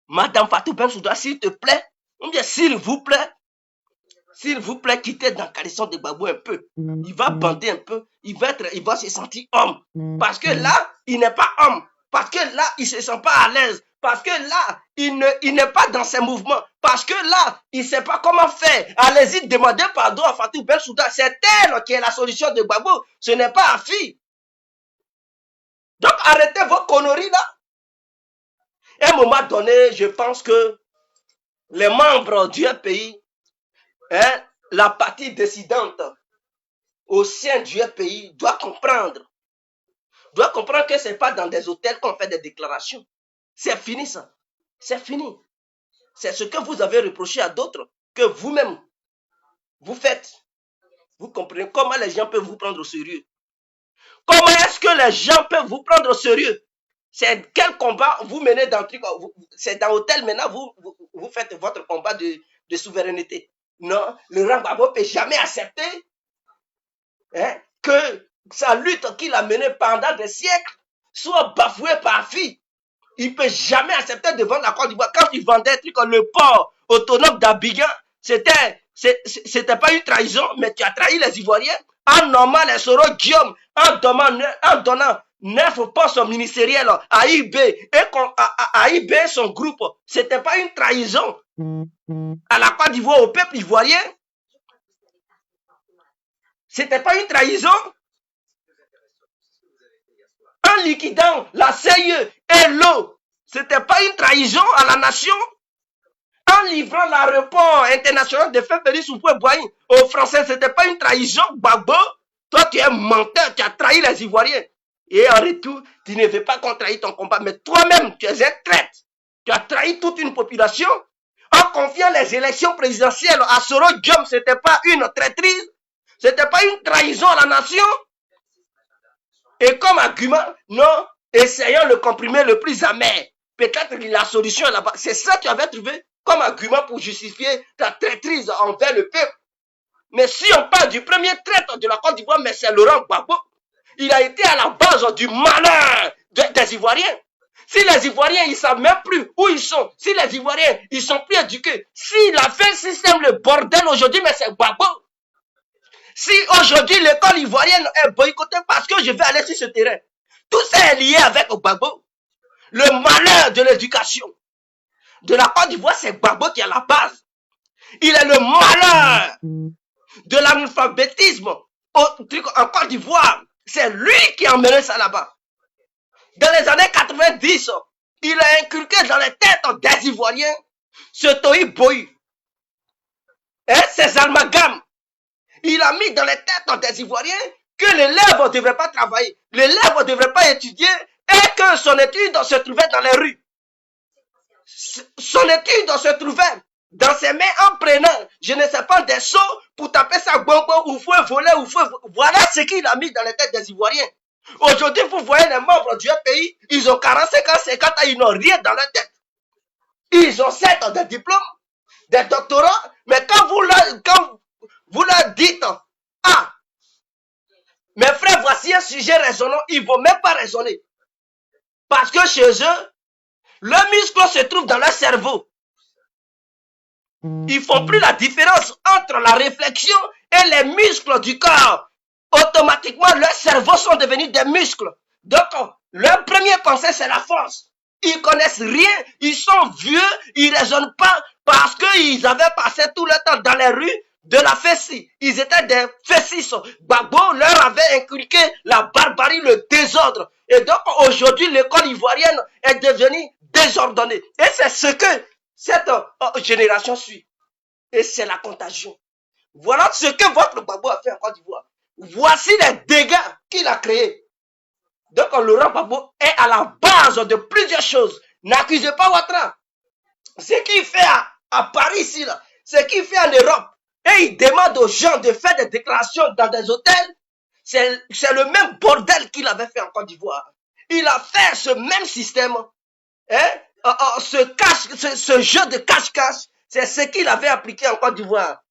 Madame Fatou Bensouda, s'il te plaît, ou bien s'il vous plaît, quittez dans le caleçon de Gbagbo un peu. Il va bander un peu. Il va se sentir homme. Parce que là, il n'est pas homme. Parce que là, il ne se sent pas à l'aise. Parce que là, il n'est pas dans ses mouvements. Parce que là, il ne sait pas comment faire. Allez-y, demandez pardon à Fatou Bensouda. C'est elle qui est la solution de Gbagbo. Ce n'est pas Afi. Donc, arrêtez vos conneries là. À un moment donné, je pense que les membres du pays, hein, la partie décidente au sein du pays doit comprendre que ce n'est pas dans des hôtels qu'on fait des déclarations. C'est fini ça. C'est fini. C'est ce que vous avez reproché à d'autres que vous-même, vous faites. Vous comprenez comment les gens peuvent vous prendre au sérieux? Comment est-ce que les gens peuvent vous prendre au sérieux? C'est quel combat vous menez dans le truc? C'est dans l'hôtel maintenant, vous faites votre combat de souveraineté. Non, le Laurent Gbagbo ne peut jamais accepter que sa lutte qu'il a menée pendant des siècles soit bafouée par Afi. Il ne peut jamais accepter de vendre la Côte d'Ivoire. Quand il vendait le port autonome d'Abidjan, c'était pas une trahison, mais tu as trahi les Ivoiriens en nommant les Soro Guillaume, en donnant 9 postes ministériels à IB et à IB son groupe. C'était pas une trahison à la Côte d'Ivoire, au peuple ivoirien. C'était pas une trahison. En liquidant la CIE et l'eau, c'était pas une trahison à la nation. en livrant l'aéroport international de Félix Houphouët-Boigny aux Français, ce n'était pas une trahison, Gbagbo. Toi, tu es menteur, tu as trahi les Ivoiriens. Et en retour, tu ne veux pas qu'on trahisse ton combat, mais toi-même, tu es un traître. Tu as trahi toute une population en confiant les élections présidentielles à Soro Diom. Ce n'était pas une traîtrise, ce n'était pas une trahison à la nation. Et comme argument, non, essayons le comprimé le plus amer. Peut-être la solution est là-bas. C'est ça que tu avais trouvé comme argument pour justifier ta traîtrise envers le peuple. Mais si on parle du premier traître de la Côte d'Ivoire, mais c'est Laurent Gbagbo. Il a été à la base du malheur des Ivoiriens. Si les Ivoiriens, ils ne savent même plus où ils sont, si les Ivoiriens, ils sont plus éduqués, s'il a fait le système, le bordel aujourd'hui, mais c'est Gbagbo. Si aujourd'hui l'école ivoirienne est boycottée parce que je vais aller sur ce terrain, tout ça est lié avec Gbagbo. Le malheur de l'éducation de la Côte d'Ivoire, c'est Gbagbo qui est à la base. Il est le malheur de l'analphabétisme en Côte d'Ivoire. C'est lui qui a emmené ça là-bas. Dans les années 90, il a inculqué dans les têtes des Ivoiriens ce tohu-bohu, ces amalgames. Il a mis dans les têtes des Ivoiriens que l'élève ne devrait pas travailler, l'élève ne devrait pas étudier et que son étude se trouvait dans les rues. Son étude se trouvait dans ses mains en prenant, je ne sais pas, des seaux pour taper sa bonbon ou faut voler ou faut... Voilà ce qu'il a mis dans les têtes des Ivoiriens. Aujourd'hui, vous voyez les membres du pays, ils ont 45 ans, 50 ans, ils n'ont rien dans leur tête. Ils ont 7 ans de diplôme, des doctorats, mais quand vous leur dites, ah, mes frères, voici un sujet raisonnant, ils ne vont même pas raisonner. Parce que chez eux, le muscle se trouve dans leur cerveau. Ils ne font plus la différence entre la réflexion et les muscles du corps. Automatiquement, leurs cerveaux sont devenus des muscles. Donc, leur première pensée, c'est la force. Ils connaissent rien, ils sont vieux, ils ne raisonnent pas parce qu'ils avaient passé tout le temps dans les rues de la fessie. Ils étaient des fessistes. Gbagbo leur avait inculqué la barbarie, le désordre. Et donc, aujourd'hui, l'école ivoirienne est devenue désordonnée. Et c'est ce que cette génération suit. Et c'est la contagion. Voilà ce que votre Gbagbo a fait en Côte d'Ivoire. Voici les dégâts qu'il a créés. Donc, Laurent Gbagbo est à la base de plusieurs choses. N'accusez pas Ouattara. Ce qu'il fait à Paris ici, là, ce qu'il fait en Europe, et il demande aux gens de faire des déclarations dans des hôtels, c'est le même bordel qu'il avait fait en Côte d'Ivoire. Il a fait ce même système, hein, ce jeu de cache-cache, c'est ce qu'il avait appliqué en Côte d'Ivoire.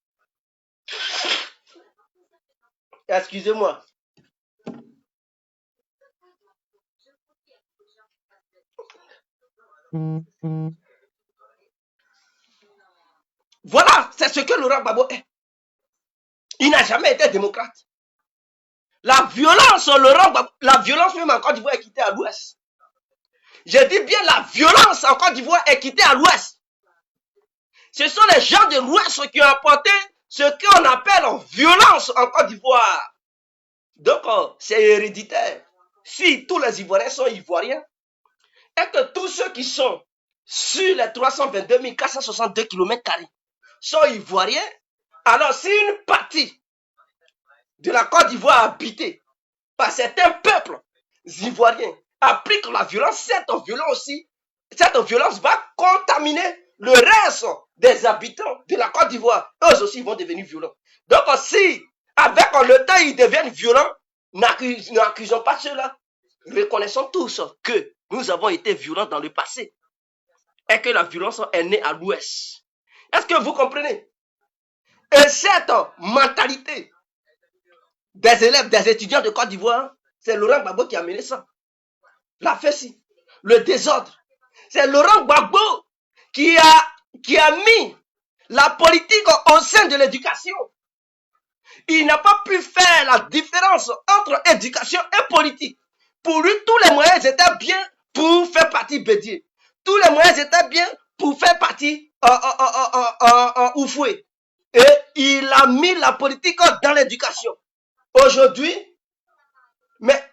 Excusez-moi. Voilà, c'est ce que Laurent Gbagbo est. Il n'a jamais été démocrate. La violence, Laurent Gbagbo, la violence même en Côte d'Ivoire est quittée à l'ouest. Je dis bien la violence en Côte d'Ivoire est quittée à l'ouest. Ce sont les gens de l'ouest qui ont apporté ce qu'on appelle violence en Côte d'Ivoire. Donc, c'est héréditaire. Si tous les Ivoiriens sont Ivoiriens, et que tous ceux qui sont sur les 322 462 km sont Ivoiriens, alors si une partie de la Côte d'Ivoire habitée par certains peuples ivoiriens applique la violence, cette violence va contaminer le reste des habitants de la Côte d'Ivoire. Eux aussi vont devenir violents. Donc si, avec le temps, ils deviennent violents, n'accusons pas cela. Reconnaissons tous que nous avons été violents dans le passé et que la violence est née à l'ouest. Est-ce que vous comprenez? Et cette mentalité des élèves, des étudiants de Côte d'Ivoire, c'est Laurent Gbagbo qui a mené ça. La fessie, le désordre. C'est Laurent Gbagbo qui a mis la politique au sein de l'éducation. Il n'a pas pu faire la différence entre éducation et politique. Pour lui, tous les moyens étaient bien pour faire partie Bédier. Tous les moyens étaient bien pour faire partie Houphouët. Et il a mis la politique dans l'éducation. Aujourd'hui, mais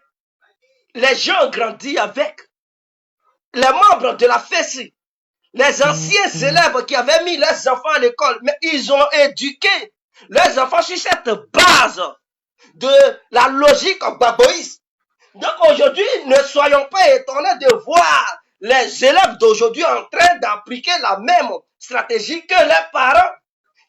les gens ont grandi avec les membres de la fessie, Les anciens élèves qui avaient mis leurs enfants à l'école, mais ils ont éduqué leurs enfants sur cette base de la logique baboïste. Donc aujourd'hui, ne soyons pas étonnés de voir les élèves d'aujourd'hui en train d'appliquer la même stratégie que les parents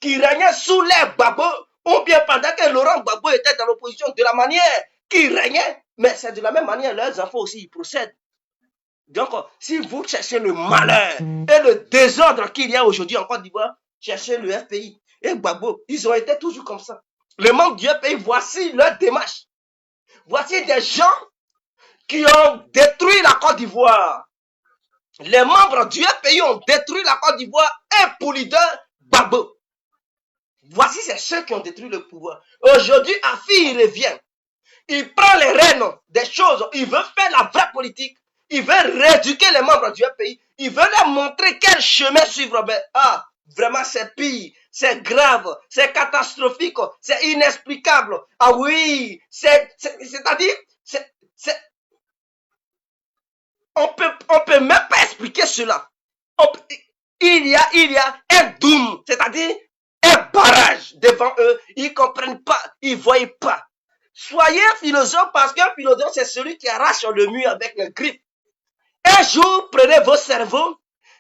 qui régnaient sous les babos, ou bien pendant que Laurent Gbagbo était dans l'opposition, de la manière qu'il régnait, mais c'est de la même manière, leurs enfants aussi, ils procèdent. Donc, si vous cherchez le malheur et le désordre qu'il y a aujourd'hui en Côte d'Ivoire, cherchez le FPI et Gbagbo. Ils ont été toujours comme ça. Le membres du FPI, voici leur démarche. Voici des gens qui ont détruit la Côte d'Ivoire. Les membres du FPI ont détruit la Côte d'Ivoire et pour leader Gbagbo. Voici c'est ceux qui ont détruit le pouvoir. Aujourd'hui, Afi, il revient. Il prend les rênes des choses. Il veut faire la vraie politique. Il veut rééduquer les membres du pays. Il veut leur montrer quel chemin suivre. Ben, vraiment, c'est pire. C'est grave. C'est catastrophique. C'est inexplicable. Ah oui. C'est-à-dire, on peut même pas expliquer cela. Il y a un doom. C'est-à-dire, un barrage devant eux. Ils comprennent pas. Ils voient pas. Soyez philosophe parce qu'un philosophe, c'est celui qui arrache le mur avec le griffe. Un jour, prenez vos cerveaux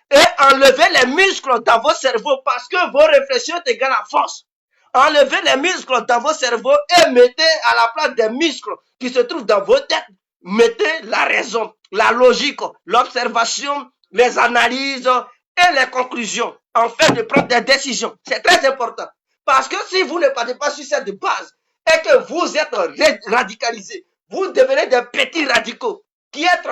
et enlevez les muscles dans vos cerveaux parce que vos réflexions égalent la force. Enlevez les muscles dans vos cerveaux et mettez à la place des muscles qui se trouvent dans vos têtes, mettez la raison, la logique, l'observation, les analyses et les conclusions, afin de prendre des décisions. C'est très important. Parce que si vous ne partez pas sur cette base et que vous êtes radicalisé, vous devenez des petits radicaux qui êtes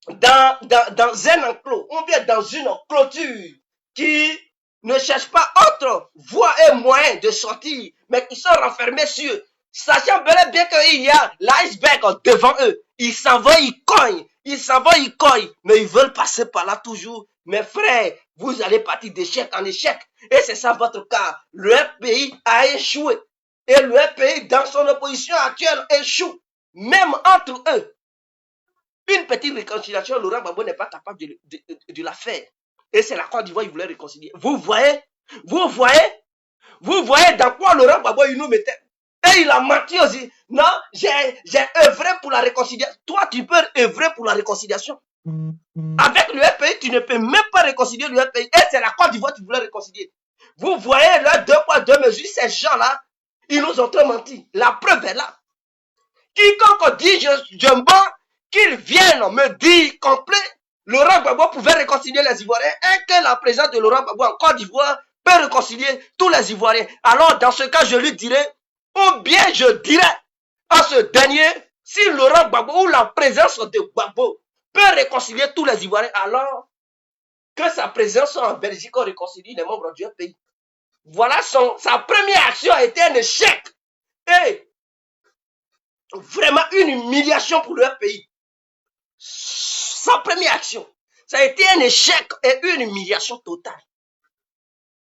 dans un enclos ou bien dans une clôture qui ne cherchent pas autre voie et moyen de sortir, mais qui sont renfermés sur eux, sachant bel et bien qu'il y a l'iceberg devant eux. Ils s'en vont, ils cognent, mais ils veulent passer par là toujours. Mes frères, vous allez partir d'échec en échec. Et c'est ça votre cas. Le pays a échoué. Et le pays, dans son opposition actuelle, échoue. Même entre eux. Une petite réconciliation, Laurent Gbagbo n'est pas capable de la faire. Et c'est la Côte d'Ivoire, il voulait réconcilier. Vous voyez dans quoi Laurent Gbagbo il nous mettait. Et il a menti aussi. Non, j'ai œuvré pour la réconciliation. Toi, tu peux œuvrer pour la réconciliation. Avec le FPI, tu ne peux même pas réconcilier le FPI. Et c'est la Côte d'Ivoire qui voulait réconcilier. Vous voyez là, 2 poids 2 mesures, ces gens-là, ils nous ont trop menti. La preuve est là. Quiconque dit je bats, qu'ils viennent me dire complet, Laurent Gbagbo pouvait réconcilier les Ivoiriens et que la présence de Laurent Gbagbo en Côte d'Ivoire peut réconcilier tous les Ivoiriens. Alors, dans ce cas, je lui dirais, ou bien je dirais à ce dernier, si Laurent Gbagbo ou la présence de Gbagbo peut réconcilier tous les Ivoiriens, alors que sa présence en Belgique réconcilie les membres du pays. Voilà sa première action a été un échec. Et vraiment une humiliation pour leur pays. Sa première action, ça a été un échec et une humiliation totale.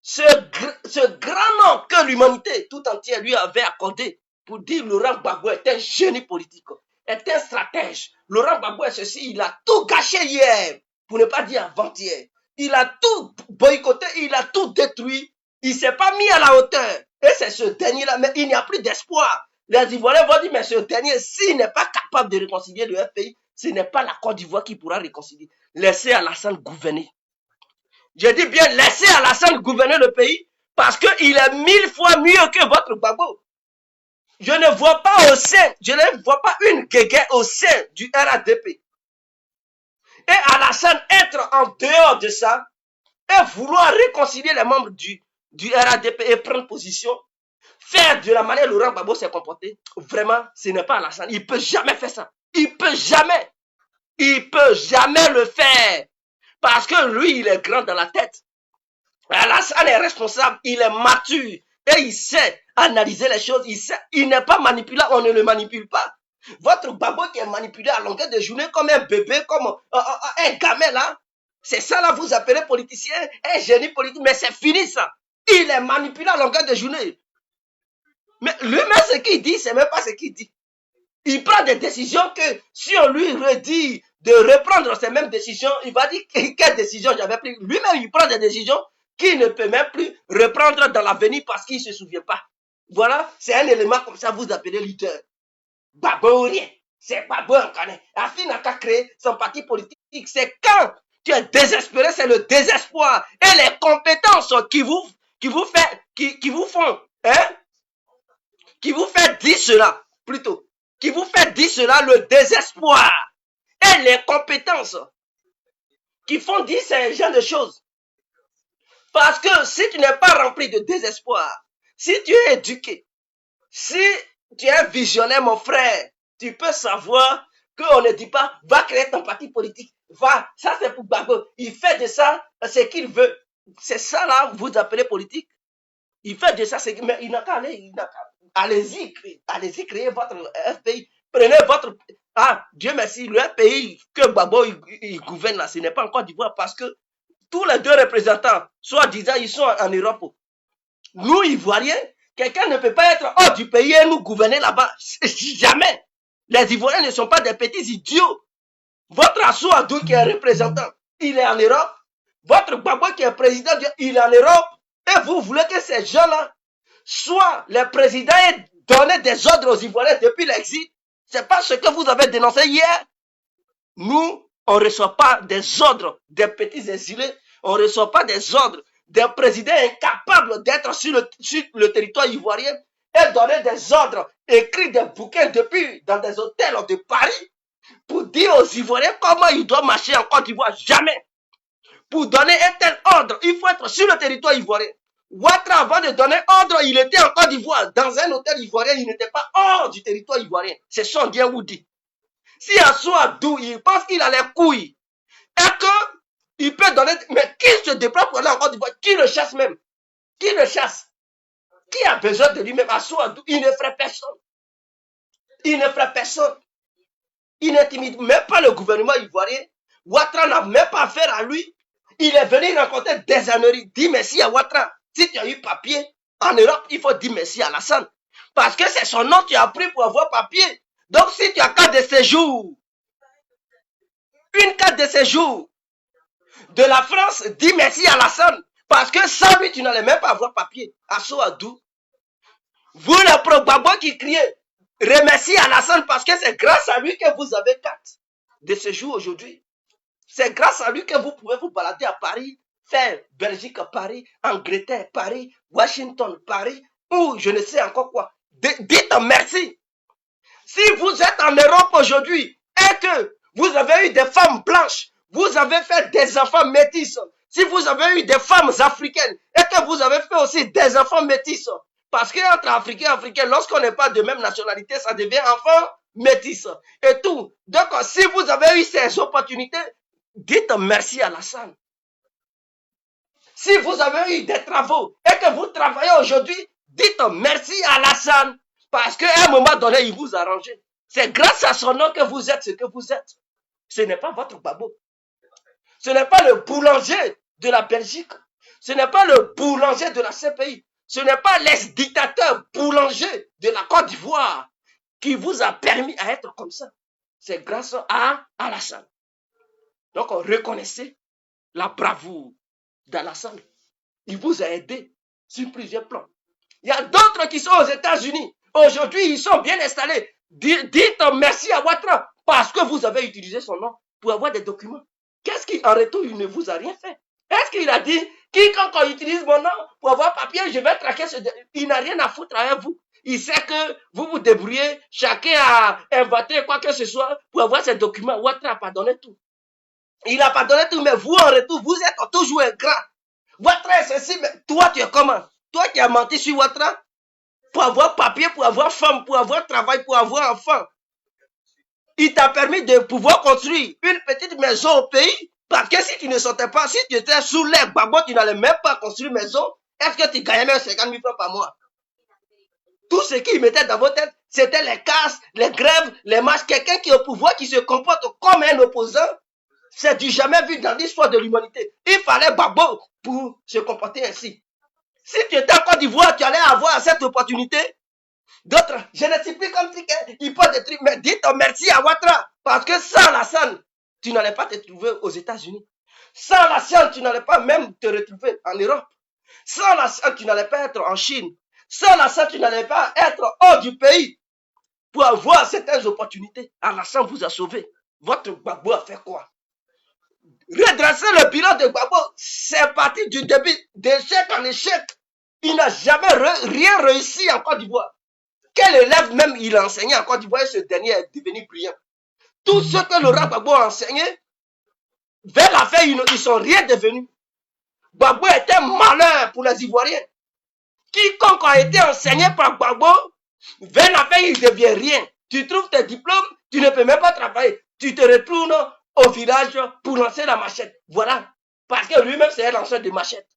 Ce grand nom que l'humanité tout entière lui avait accordé pour dire Laurent Gbagbo est un génie politique, est un stratège. Laurent Gbagbo est ceci, il a tout gâché hier, pour ne pas dire avant-hier. Il a tout boycotté, il a tout détruit. Il ne s'est pas mis à la hauteur. Et c'est ce dernier-là, mais il n'y a plus d'espoir. Les Ivoiriens vont dire, mais ce dernier, s'il n'est pas capable de réconcilier le pays, ce n'est pas la Côte d'Ivoire qui pourra réconcilier. Laissez Alassane gouverner. Je dis bien, laissez Alassane gouverner le pays parce qu'il est 1000 fois mieux que votre Gbagbo. Je ne vois pas une guéguerre au sein du RADP. Et Alassane être en dehors de ça et vouloir réconcilier les membres du RADP et prendre position, faire de la manière Laurent Gbagbo s'est comporté, vraiment, ce n'est pas Alassane. Il ne peut jamais faire ça. Il peut jamais le faire. Parce que lui, il est grand dans la tête. Alassane est responsable, il est mature. Et il sait analyser les choses. Il n'est pas manipulable, on ne le manipule pas. Votre Gbagbo qui est manipulé à longueur de journée comme un bébé, comme un gamin là. C'est ça là, vous appelez politicien, un génie politique. Mais c'est fini ça. Il est manipulé à longueur de journée. Mais lui-même, ce qu'il dit, c'est même pas ce qu'il dit. Il prend des décisions que si on lui redit de reprendre ces mêmes décisions, il va dire quelle décision j'avais prise. Lui-même, il prend des décisions qu'il ne peut même plus reprendre dans l'avenir parce qu'il ne se souvient pas. Voilà, c'est un élément comme ça, vous appelez leader. Babo ou rien. C'est Babo en Canet. Afin n'a qu'à créer son parti politique. C'est quand tu es désespéré, c'est le désespoir. Et les compétences qui vous font, hein, qui vous fait dire cela, plutôt, qui vous fait dire cela, le désespoir. Et les compétences qui font dire ces genre de choses. Parce que si tu n'es pas rempli de désespoir, si tu es éduqué, si tu es visionnaire, mon frère, tu peux savoir qu'on ne dit pas, va créer ton parti politique, va, ça c'est pour Babo, il fait de ça ce qu'il veut. C'est ça là, vous appelez politique. Il fait de ça, mais il n'a qu'à aller, allez-y, créez votre FPI, prenez votre, Dieu merci, le pays que Babo il gouverne là, ce n'est pas encore d'Ivoire parce que tous les deux représentants, soit disant, ils sont en Europe. Nous, Ivoiriens, quelqu'un ne peut pas être hors du pays et nous gouverner là-bas. Jamais. Les Ivoiriens ne sont pas des petits idiots. Votre Assou Adou qui est représentant, il est en Europe. Votre Babo qui est président, il est en Europe. Et vous voulez que ces gens-là soient les présidents et donner des ordres aux Ivoiriens depuis l'exil. C'est pas ce que vous avez dénoncé hier. Nous, on ne reçoit pas des ordres des petits exilés. On ne reçoit pas des ordres des présidents incapables d'être sur le territoire ivoirien et donner des ordres, écrire des bouquins depuis dans des hôtels de Paris pour dire aux Ivoiriens comment ils doivent marcher en Côte d'Ivoire. Jamais. Pour donner un tel ordre, il faut être sur le territoire ivoirien. Ouattara, avant de donner ordre, il était en Côte d'Ivoire, dans un hôtel ivoirien, il n'était pas hors du territoire ivoirien. C'est son bien vous dit. Si Assou Adou, il pense qu'il a les couilles, et qu'il peut donner, mais qui se déplace pour aller en Côte d'Ivoire, qui le chasse même? Qui le chasse? Qui a besoin de lui-même? Assou Adou, il ne ferait personne. Il ne ferait personne. Il n'intimide même pas le gouvernement ivoirien. Ouattara n'a même pas affaire à lui. Il est venu rencontrer des âneries. Dis merci à Ouattara. Si tu as eu papier en Europe, il faut dire merci à Alassane. Parce que c'est son nom que tu as pris pour avoir papier. Donc si tu as carte de séjour, une carte de séjour de la France, dis merci à Alassane. Parce que sans lui, tu n'allais même pas avoir papier. Assou Adou. Vous, le pro-Babo qui criez, remerciez Alassane parce que c'est grâce à lui que vous avez carte de séjour aujourd'hui. C'est grâce à lui que vous pouvez vous balader à Paris, faire Belgique, Paris, Angleterre, Paris, Washington, Paris, ou je ne sais encore quoi. Dites merci. Si vous êtes en Europe aujourd'hui et que vous avez eu des femmes blanches, vous avez fait des enfants métis, si vous avez eu des femmes africaines et que vous avez fait aussi des enfants métis, parce qu'entre Africains et Africains, lorsqu'on n'est pas de même nationalité, ça devient enfant métis et tout. Donc, si vous avez eu ces opportunités, dites merci à Alassane. Si vous avez eu des travaux et que vous travaillez aujourd'hui, dites merci à Alassane. Parce qu'à un moment donné, il vous a arrangé. C'est grâce à son nom que vous êtes ce que vous êtes. Ce n'est pas votre Babo. Ce n'est pas le boulanger de la Belgique. Ce n'est pas le boulanger de la CPI. Ce n'est pas l'ex-dictateur boulanger de la Côte d'Ivoire qui vous a permis à être comme ça. C'est grâce à Alassane. Donc, reconnaissez la bravoure d'Alassane. Il vous a aidé sur plusieurs plans. Il y a d'autres qui sont aux États-Unis. Aujourd'hui, ils sont bien installés. Dites merci à Ouattara parce que vous avez utilisé son nom pour avoir des documents. Qu'est-ce qu'en retour, il ne vous a rien fait? Est-ce qu'il a dit, quiconque utilise mon nom pour avoir papier, je vais traquer ce... Il n'a rien à foutre avec vous. Il sait que vous vous débrouillez, chacun a inventé quoi que ce soit pour avoir ces documents. Ouattara n'a pas donné tout. Il n'a pas donné tout, mais vous, en retour, vous êtes toujours ingrat. Ouattara est ceci, mais toi, tu es comment? Toi qui as menti sur Ouattara pour avoir papier, pour avoir femme, pour avoir travail, pour avoir enfant. Il t'a permis de pouvoir construire une petite maison au pays. Parce que si tu ne sortais pas, si tu étais sous l'air, Babo, tu n'allais même pas construire une maison. Est-ce que tu gagnais même 50 000 francs par mois? Tout ce qu'ils mettaient dans vos têtes, c'était les casses, les grèves, les marches. Quelqu'un qui est au pouvoir, qui se comporte comme un opposant, c'est du jamais vu dans l'histoire de l'humanité. Il fallait Babo pour se comporter ainsi. Si tu étais en Côte d'Ivoire, tu allais avoir cette opportunité. D'autres, je ne sais plus comme truc, ils posent des trucs, mais dites merci à Ouattara. Parce que sans Alassane, tu n'allais pas te trouver aux États-Unis. Sans la science, tu n'allais pas même te retrouver en Europe. Sans la science, tu n'allais pas être en Chine. Sans la science, tu n'allais pas être hors du pays pour avoir certaines opportunités. Allah vous a sauvé. Votre Gbagbo a fait quoi? Redresser le bilan de Gbagbo, c'est parti du début, d'échec en échec. Il n'a jamais rien réussi en Côte d'Ivoire. Quel élève même il a enseigné en Côte d'Ivoire et ce dernier est devenu brillant. Tout ce que Laurent Gbagbo a enseigné, vers la fin, ils ne sont rien devenus. Gbagbo était malheur pour les Ivoiriens. Quiconque a été enseigné par Gbagbo, vers la fin, il ne devient rien. Tu trouves tes diplômes, tu ne peux même pas travailler. Tu te retournes au village pour lancer la machette. Voilà. Parce que lui-même, c'est un lanceur de machette.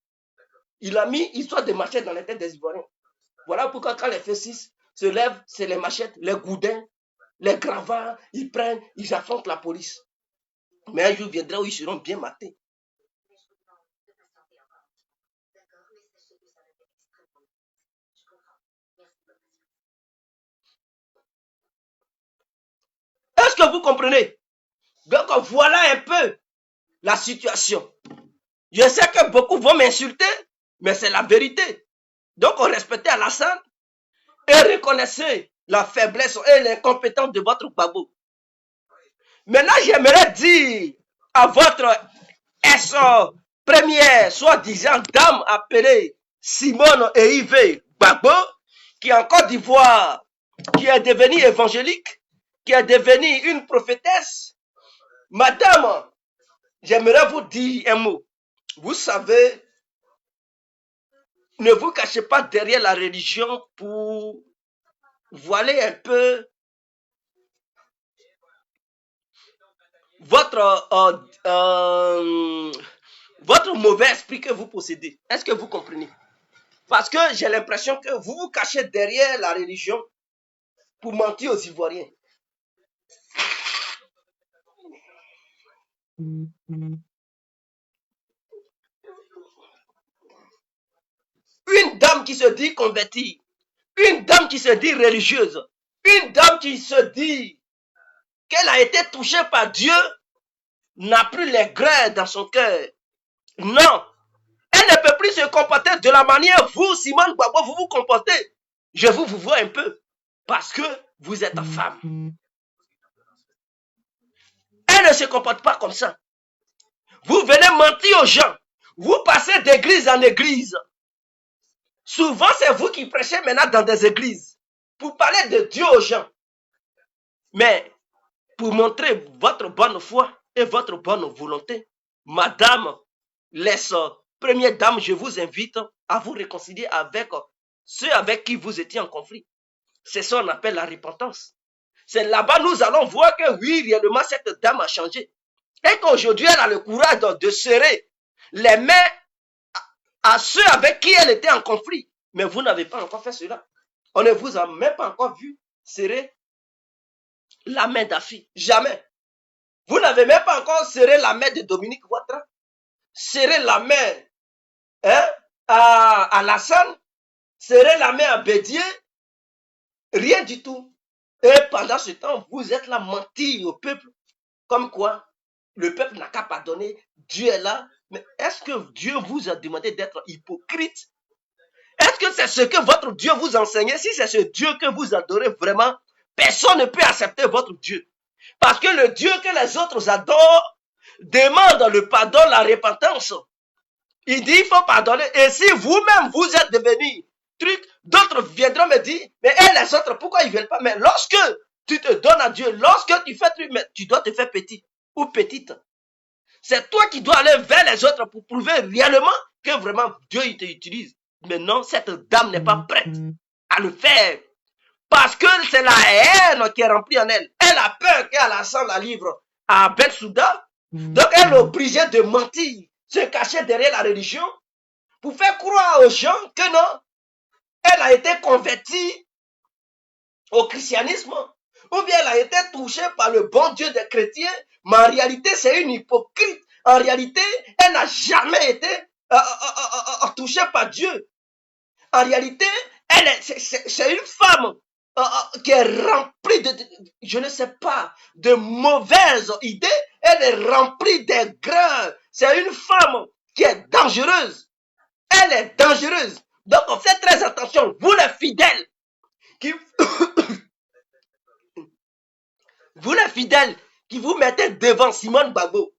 Il a mis histoire de machette dans les têtes des Ivoiriens. Voilà pourquoi quand les F6 se lèvent, c'est les machettes, les goudins, les gravats, ils prennent, ils affrontent la police. Mais un jour viendra où ils seront bien matés. Est-ce que vous comprenez? Donc voilà un peu la situation. Je sais que beaucoup vont m'insulter, mais c'est la vérité. Donc on respectait Alassane et reconnaissez la faiblesse et l'incompétence de votre Gbagbo. Maintenant, j'aimerais dire à votre première, soi-disant dame appelée Simone et Yves Gbagbo, qui est en Côte d'Ivoire, qui est devenue évangélique, qui est devenue une prophétesse. Madame, j'aimerais vous dire un mot. Vous savez, ne vous cachez pas derrière la religion pour voiler un peu votre mauvais esprit que vous possédez. Est-ce que vous comprenez? Parce que j'ai l'impression que vous vous cachez derrière la religion pour mentir aux Ivoiriens. Une dame qui se dit convertie, une dame qui se dit religieuse, une dame qui se dit qu'elle a été touchée par Dieu, n'a plus les grains dans son cœur. Non, elle ne peut plus se comporter de la manière vous, Simone Gbagbo, vous vous comportez. Je vous vois un peu, parce que vous êtes femme. Elle ne se comporte pas comme ça. Vous venez mentir aux gens. Vous passez d'église en église. Souvent, c'est vous qui prêchez maintenant dans des églises pour parler de Dieu aux gens. Mais pour montrer votre bonne foi et votre bonne volonté, madame, première dame, je vous invite à vous réconcilier avec ceux avec qui vous étiez en conflit. C'est ça qu'on appelle la repentance. C'est là-bas nous allons voir que oui, réellement, cette dame a changé. Et qu'aujourd'hui, elle a le courage de serrer les mains à ceux avec qui elle était en conflit. Mais vous n'avez pas encore fait cela. On ne vous a même pas encore vu serrer la main d'Afi. Jamais. Vous n'avez même pas encore serré la main de Dominique Ouattara. Serrer la main à Alassane. Serrer la main à Bédier. Rien du tout. Et pendant ce temps, vous êtes là mentir au peuple. Comme quoi, le peuple n'a qu'à pardonner. Dieu est là. Mais est-ce que Dieu vous a demandé d'être hypocrite? Est-ce que c'est ce que votre Dieu vous enseigne? Si c'est ce Dieu que vous adorez vraiment, personne ne peut accepter votre Dieu. Parce que le Dieu que les autres adorent demande le pardon, la repentance. Il dit il faut pardonner. Et si vous-même vous êtes devenu truc, d'autres viendront me dire, mais les autres, pourquoi ils ne viennent pas? Mais lorsque tu te donnes à Dieu, lorsque tu fais truc, mais tu dois te faire petit ou petite. C'est toi qui dois aller vers les autres pour prouver réellement que vraiment Dieu il t'utilise. Mais non, cette dame n'est pas prête à le faire. Parce que c'est la haine qui est remplie en elle. Elle a peur qu'Alassane la livre à Ben Souda. Donc elle est obligée de mentir, se cacher derrière la religion pour faire croire aux gens que non, elle a été convertie au christianisme. Ou bien elle a été touchée par le bon Dieu des chrétiens. Mais en réalité, c'est une hypocrite. En réalité, elle n'a jamais été touchée par Dieu. En réalité, c'est une femme qui est remplie je ne sais pas, de mauvaises idées. Elle est remplie des grains. C'est une femme qui est dangereuse. Elle est dangereuse. Donc, on fait très attention. Vous, les fidèles, vous, les fidèles, qui vous mettez devant Simone Gbagbo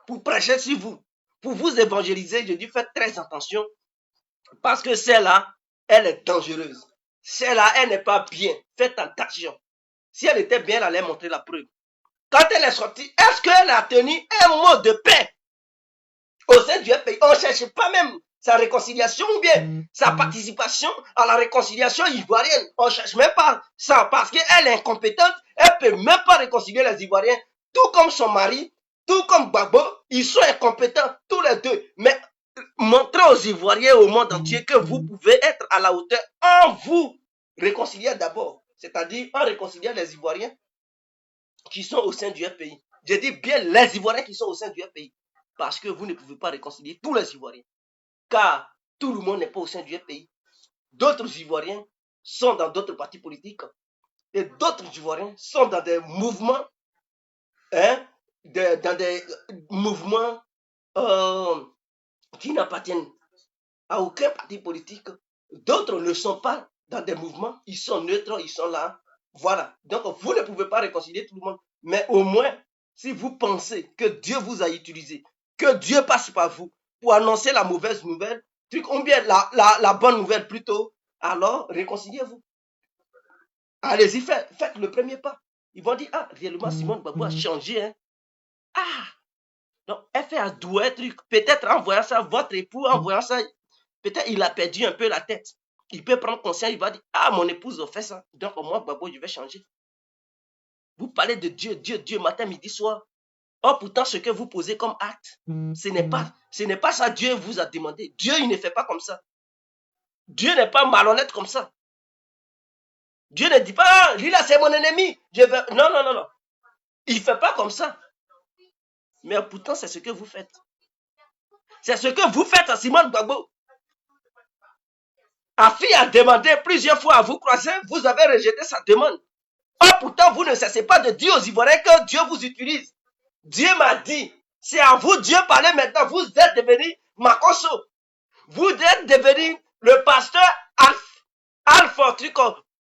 pour prêcher sur vous, pour vous évangéliser, je dis faites très attention. Parce que celle-là, elle est dangereuse. Celle-là, elle n'est pas bien. Faites attention. Si elle était bien, elle allait montrer la preuve. Quand elle est sortie, est-ce qu'elle a tenu un mot de paix au sein du pays? On ne cherche pas même sa réconciliation ou bien sa participation à la réconciliation ivoirienne. On ne cherche même pas ça parce qu'elle est incompétente. Elle ne peut même pas réconcilier les Ivoiriens. Tout comme son mari, tout comme Gbagbo, ils sont incompétents tous les deux. Mais montrez aux Ivoiriens et au monde entier que vous pouvez être à la hauteur en vous réconcilier d'abord. C'est-à-dire en réconciliant les Ivoiriens qui sont au sein du pays. Je dis bien les Ivoiriens qui sont au sein du pays. Parce que vous ne pouvez pas réconcilier tous les Ivoiriens. Car tout le monde n'est pas au sein du pays. D'autres Ivoiriens sont dans d'autres partis politiques. Et d'autres Ivoiriens sont dans des mouvements, dans des mouvements qui n'appartiennent à aucun parti politique. D'autres ne sont pas dans des mouvements. Ils sont neutres, ils sont là. Voilà. Donc, vous ne pouvez pas réconcilier tout le monde. Mais au moins, si vous pensez que Dieu vous a utilisé, que Dieu passe par vous pour annoncer la mauvaise nouvelle, ou bien la bonne nouvelle plutôt, alors réconciliez-vous. Allez-y, faites le premier pas. Ils vont dire, ah, réellement, Simone Gbagbo a changé. Hein? Ah, donc, elle fait un doué truc. Peut-être en voyant ça, votre époux, en voyant ça, peut-être il a perdu un peu la tête. Il peut prendre conscience, il va dire, ah, mon épouse a fait ça. Donc, moi, Gbagbo, je vais changer. Vous parlez de Dieu, Dieu, Dieu, matin, midi, soir. Or, pourtant, ce que vous posez comme acte, ce n'est pas ça Dieu vous a demandé. Dieu, il ne fait pas comme ça. Dieu n'est pas malhonnête comme ça. Dieu ne dit pas, ah, lui là, c'est mon ennemi. Non, non, non, non. Il ne fait pas comme ça. Mais pourtant, c'est ce que vous faites. C'est ce que vous faites à Simone Gbagbo. Afi a demandé plusieurs fois à vous croiser, vous avez rejeté sa demande. Or, pourtant, vous ne cessez pas de dire aux Ivoiriens que Dieu vous utilise. Dieu m'a dit, c'est à vous, Dieu parlait maintenant, vous êtes devenu Makoso. Vous êtes devenu le pasteur Alpha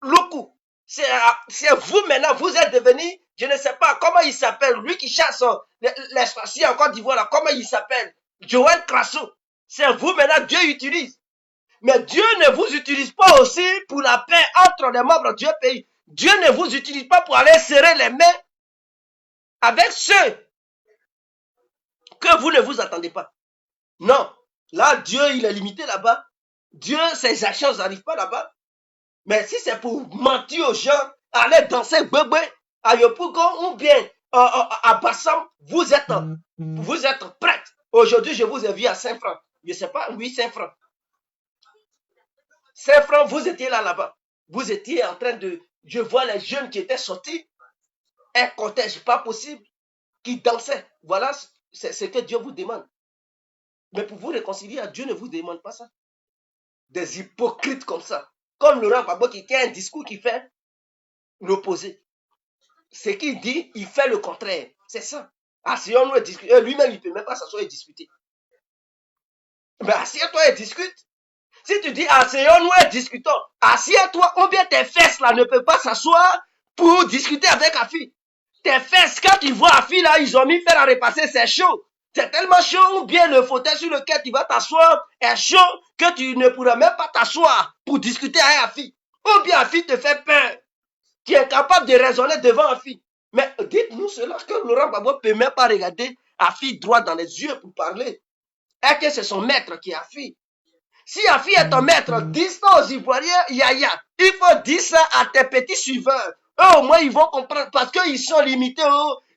Luku. C'est vous maintenant, vous êtes devenu, je ne sais pas comment il s'appelle, lui qui chasse les sorciers en Côte d'Ivoire, comment il s'appelle, Joël Crasso. C'est vous maintenant, Dieu utilise. Mais Dieu ne vous utilise pas aussi pour la paix entre les membres du pays. Dieu ne vous utilise pas pour aller serrer les mains avec ceux que vous ne vous attendez pas. Non. Là, Dieu, il est limité là-bas. Dieu, ses actions n'arrivent pas là-bas. Mais si c'est pour mentir aux gens, aller danser bébé à Yopougon ou bien à Bassam, vous êtes prêts. Aujourd'hui, je vous ai vu à Saint-Franc. Je ne sais pas, oui, Saint-Franc. Saint-Franc, vous étiez là-bas. Vous étiez en train de... Je vois les jeunes qui étaient sortis. Un cortège pas possible qui dansait. Voilà, c'est ce que Dieu vous demande. Mais pour vous réconcilier, Dieu ne vous demande pas ça. Des hypocrites comme ça. Comme Laurent Gbagbo qui tient un discours qui fait l'opposé. Ce qu'il dit, il fait le contraire. C'est ça. Asseyons-nous et discuter. Lui-même, il ne peut même pas s'asseoir et discuter. Mais assieds-toi et discute. Si tu dis asseyons-nous et discutons, assieds-toi ou bien tes fesses là ne peuvent pas s'asseoir pour discuter avec Afi. Tes fesses, quand ils voient Afi là, ils ont mis faire à repasser, c'est chaud. C'est tellement chaud ou bien le fauteuil sur lequel tu vas t'asseoir est chaud que tu ne pourras même pas t'asseoir pour discuter avec Afi. Ou bien Afi te fait peur. Tu es incapable de raisonner devant Afi. Mais dites-nous cela que Laurent Gbagbo ne peut même pas regarder Afi droit dans les yeux pour parler. Et que c'est son maître qui est Afi. Si Afi est ton maître, dis ça aux Ivoiriens, Yaya. Il faut dire ça à tes petits suiveurs. Eux, au moins, ils vont comprendre parce qu'ils sont limités,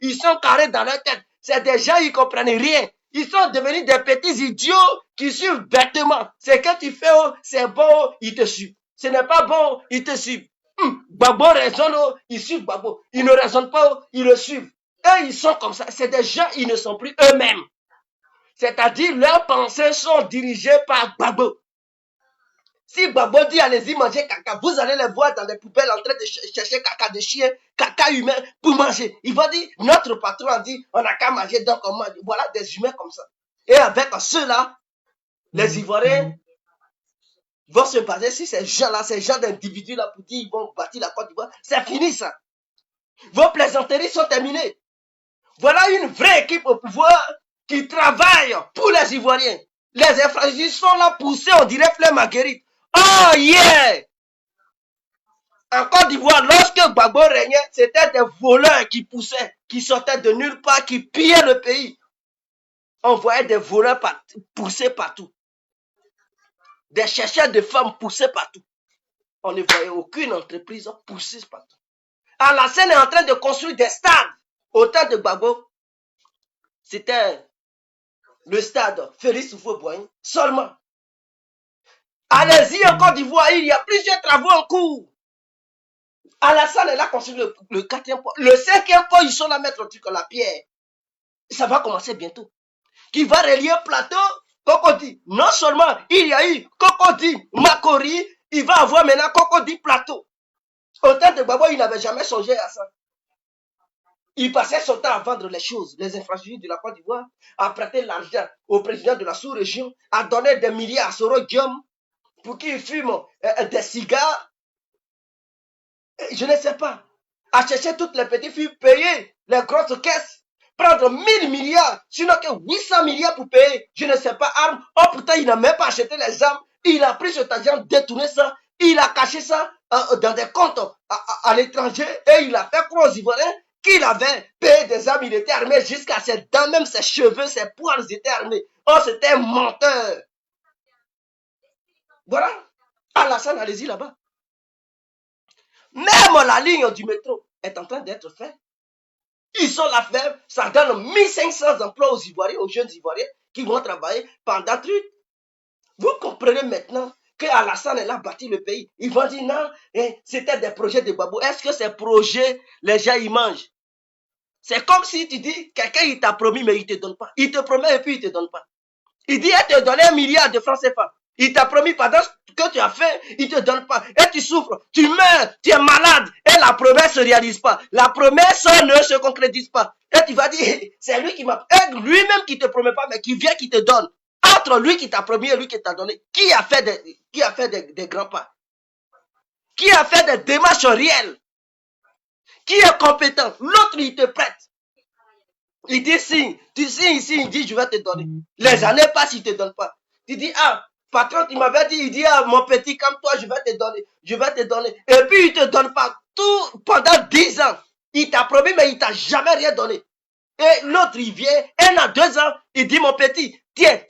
ils sont carrés dans leur tête. C'est des gens, ils ne comprennent rien. Ils sont devenus des petits idiots qui suivent bêtement. C'est que tu fais, c'est bon, ils te suivent. Ce n'est pas bon, ils te suivent. Gbagbo raisonne, ils suivent Gbagbo. Ils ne raisonnent pas, ils le suivent. Eux, ils sont comme ça. C'est des gens, ils ne sont plus eux-mêmes. C'est-à-dire, leurs pensées sont dirigées par Gbagbo. Si Gbagbo dit allez-y manger caca, vous allez les voir dans les poubelles en train de chercher caca de chien, caca humain pour manger. Ils vont dire, notre patron a dit, on n'a qu'à manger, donc on mange. Voilà des humains comme ça. Et avec ceux-là, les Ivoiriens vont se baser sur ces gens-là, ces gens d'individus-là pour dire ils vont bâtir la Côte d'Ivoire. C'est fini ça. Vos plaisanteries sont terminées. Voilà une vraie équipe au pouvoir qui travaille pour les Ivoiriens. Les infrastructures sont là poussées, on dirait fleurs marguerite. Oh yeah! En Côte d'Ivoire, lorsque Gbagbo régnait, c'était des voleurs qui poussaient, qui sortaient de nulle part, qui pillaient le pays. On voyait des voleurs pousser partout. Des chercheurs de femmes pousser partout. On ne voyait aucune entreprise pousser partout. Alassane est en train de construire des stades. Au temps de Gbagbo, c'était le stade Félix Houphouët-Boigny seulement. Allez-y en Côte d'Ivoire, il y a plusieurs travaux en cours. Alassane est là construit le 4e pont. Le 5e pont, ils sont là mettre la pierre. Ça va commencer bientôt. Qui va relier Plateau, Cocody. Non seulement il y a eu Cocody, Makori, il va avoir maintenant Cocody Plateau. Au temps de Gbagbo, il n'avait jamais songé à ça. Il passait son temps à vendre les choses, les infrastructures de la Côte d'Ivoire, à prêter l'argent au président de la sous-région, à donner des milliards à Soro Guillaume pour qu'il fume des cigares. Je ne sais pas. À chercher toutes les petites filles, payer les grosses caisses, prendre 1000 milliards, sinon que 800 milliards pour payer, je ne sais pas, armes. Oh, pourtant, il n'a même pas acheté les armes. Il a pris cet argent, détourné ça, il a caché ça dans des comptes à l'étranger et il a fait croire aux Ivoiriens qu'il avait payé des armes, il était armé jusqu'à ses dents, même ses cheveux, ses poils étaient armés. Oh, c'était un menteur. Voilà. Alassane, allez-y là-bas. Même la ligne du métro est en train d'être faite. Ils sont là faire, ça donne 1500 emplois aux Ivoiriens, aux jeunes Ivoiriens qui vont travailler pendant truc. Vous comprenez maintenant que Alassane est là bâti le pays. Ils vont dire non, c'était des projets de Gbagbo. Est-ce que ces projets, les gens y mangent? C'est comme si tu dis, quelqu'un il t'a promis mais il ne te donne pas. Il te promet et puis il ne te donne pas. Il dit, il te donne 1 milliard de francs CFA. Il t'a promis pendant que tu as fait, il ne te donne pas. Et tu souffres, tu meurs, tu es malade. Et la promesse ne se réalise pas. La promesse ne se concrétise pas. Et tu vas dire, c'est lui qui m'a... lui-même qui ne te promet pas, mais qui vient, qui te donne. Entre lui qui t'a promis et lui qui t'a donné, qui a fait des grands pas? Qui a fait des démarches réelles? Qui est compétent? L'autre, il te prête. Il dit signe. Tu signes ici, il dit je vais te donner. Les années passent, il ne te donne pas. Tu dis, ah, patron, il m'avait dit, il dit, ah, mon petit, comme toi, je vais te donner. Je vais te donner. Et puis, il ne te donne pas tout pendant 10 ans. Il t'a promis, mais il ne t'a jamais rien donné. Et l'autre, il vient, 1 an, 2 ans, il dit, mon petit, tiens,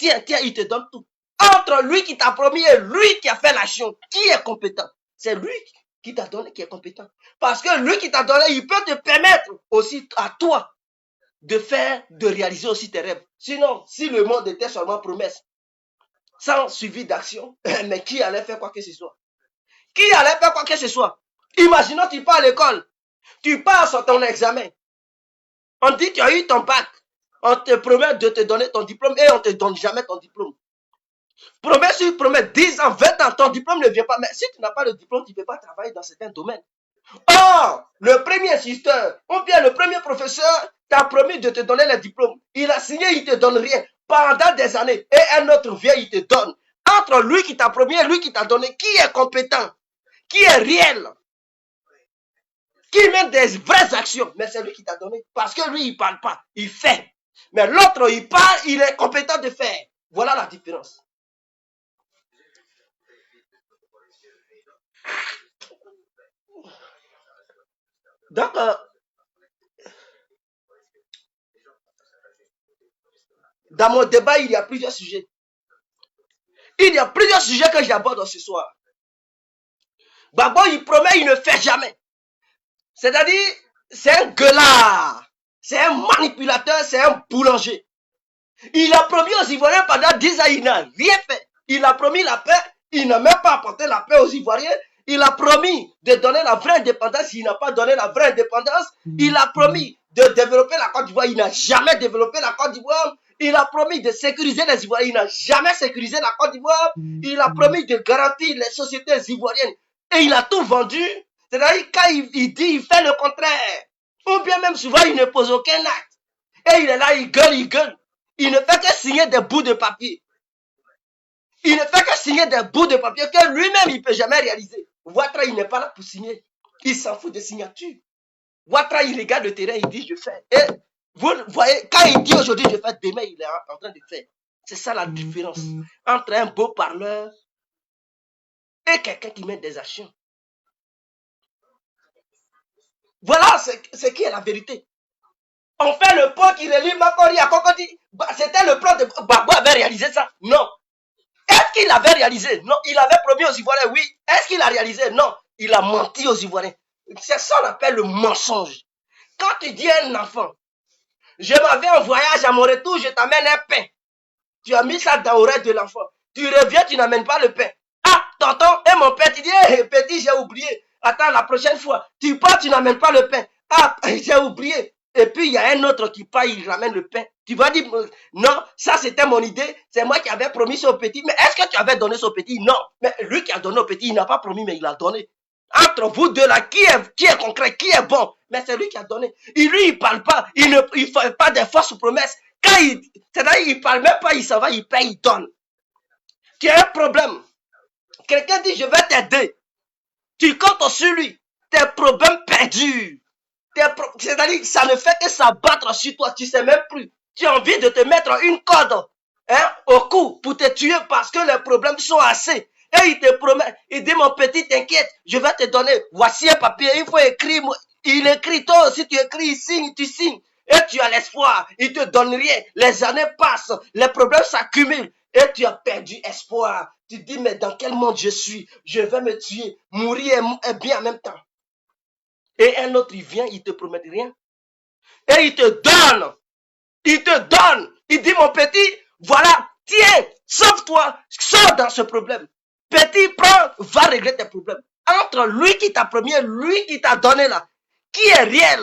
il te donne tout. Entre lui qui t'a promis et lui qui a fait l'action, qui est compétent? C'est lui qui t'a donné qui est compétent. Parce que lui qui t'a donné, il peut te permettre aussi à toi de réaliser aussi tes rêves. Sinon, si le monde était seulement promesse, sans suivi d'action, mais qui allait faire quoi que ce soit? Qui allait faire quoi que ce soit? Imaginons, tu pars à l'école, tu passes sur ton examen, on dit tu as eu ton bac, on te promet de te donner ton diplôme et on ne te donne jamais ton diplôme. Promets sur promets, 10 ans, 20 ans, ton diplôme ne vient pas. Mais si tu n'as pas le diplôme, tu ne peux pas travailler dans certains domaines. Or, le premier instituteur ou bien le premier professeur t'a promis de te donner le diplôme. Il a signé, il ne te donne rien pendant des années. Et un autre vient, il te donne. Entre lui qui t'a promis et lui qui t'a donné, qui est compétent? Qui est réel? Qui mène des vraies actions? Mais c'est lui qui t'a donné. Parce que lui, il ne parle pas, il fait. Mais l'autre, il parle, il est compétent de faire. Voilà la différence. Donc, dans mon débat, il y a plusieurs sujets. Il y a plusieurs sujets que j'aborde ce soir. Gbagbo, il promet, il ne fait jamais. C'est-à-dire, c'est un gueulard. C'est un manipulateur, c'est un boulanger. Il a promis aux Ivoiriens pendant 10 ans, il n'a rien fait. Il a promis la paix, il n'a même pas apporté la paix aux Ivoiriens. Il a promis de donner la vraie indépendance, il n'a pas donné la vraie indépendance. Il a promis de développer la Côte d'Ivoire, il n'a jamais développé la Côte d'Ivoire. Il a promis de sécuriser les Ivoiriens. Il n'a jamais sécurisé la Côte d'Ivoire. Il a promis de garantir les sociétés ivoiriennes. Et il a tout vendu. C'est-à-dire, quand il dit, il fait le contraire. Ou bien même souvent, il ne pose aucun acte. Et il est là, il gueule, il gueule. Il ne fait que signer des bouts de papier. Il ne fait que signer des bouts de papier que lui-même, il ne peut jamais réaliser. Ouattara, il n'est pas là pour signer. Il s'en fout des signatures. Ouattara, il regarde le terrain, il dit, je fais. Et vous voyez, quand il dit aujourd'hui, je fais, demain, il est en train de faire. C'est ça la différence entre un beau parleur et quelqu'un qui met des actions. Voilà ce qui est la vérité. On fait le pont qui relie Makori à Cocody. C'était le plan de Gbagbo avait réalisé ça? Non. Est-ce qu'il avait réalisé? Non. Il avait promis aux Ivoiriens, oui. Est-ce qu'il a réalisé? Non. Il a menti aux Ivoiriens. C'est ça qu'on appelle le mensonge. Quand tu dis à un enfant, je m'en vais en voyage, à mon retour, je t'amène un pain. Tu as mis ça dans l'oreille de l'enfant. Tu reviens, tu n'amènes pas le pain. Ah, tonton, et mon père, tu dis, hey, petit, j'ai oublié. Attends, la prochaine fois, tu pars, tu n'amènes pas le pain. Ah, j'ai oublié. Et puis, il y a un autre qui part, il ramène le pain. Tu vas dire, non, ça c'était mon idée. C'est moi qui avais promis ça au petit. Mais est-ce que tu avais donné ça au petit? Non. Mais lui qui a donné au petit, il n'a pas promis, mais il a donné. Entre vous deux là, qui est concret, qui est bon? Mais c'est lui qui a donné. Et lui, il parle pas. Il ne fait pas des fausses promesses. Quand c'est-à-dire, il parle même pas, il s'en va, il paye, il donne. Tu as un problème. Quelqu'un dit, je vais t'aider. Tu comptes sur lui. Tes problèmes perdus. C'est-à-dire, ça ne fait que s'abattre sur toi. Tu sais même plus. Tu as envie de te mettre une corde au cou pour te tuer parce que les problèmes sont assez. Et il te promet, il dit, mon petit, t'inquiète, je vais te donner, voici un papier, il faut écrire. Il écrit, toi aussi tu écris, il signe, tu signes. Et tu as l'espoir, il te donne rien. Les années passent, les problèmes s'accumulent. Et tu as perdu espoir. Tu dis, mais dans quel monde je suis? Je vais me tuer, mourir et bien en même temps. Et un autre, il vient, il te promet rien. Et il te donne. Il te donne. Il dit, mon petit, voilà, tiens, sauve-toi, sors dans ce problème. Petit, prends, va régler tes problèmes. Entre lui qui t'a promis, lui qui t'a donné là, qui est réel?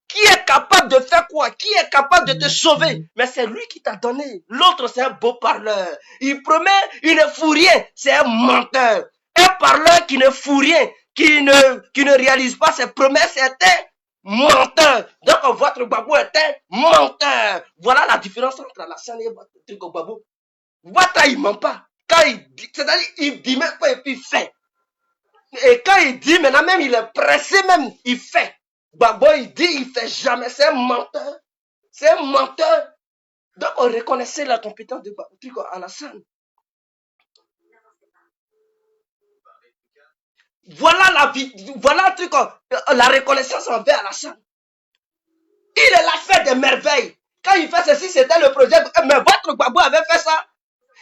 Qui est capable de faire quoi? Qui est capable de te sauver? Mais c'est lui qui t'a donné. L'autre, c'est un beau parleur. Il promet, il ne fout rien. C'est un menteur. Un parleur qui ne fout rien, qui ne réalise pas ses promesses, c'est un menteur. Donc, votre Gbagbo est un menteur. Voilà la différence entre Alassane et votre Gbagbo. Ouattara, il ment pas. Quand il dit, c'est-à-dire, il dit même pas et puis il fait. Et quand il dit, maintenant même, il est pressé même, il fait. Gbagbo, il dit, il fait jamais. C'est un menteur. C'est un menteur. Donc, on reconnaissait la compétence de Alassane. Voilà la reconnaissance envers Alassane. Il est là fait des merveilles. Quand il fait ceci, c'était le projet. Mais votre Gbagbo avait fait ça.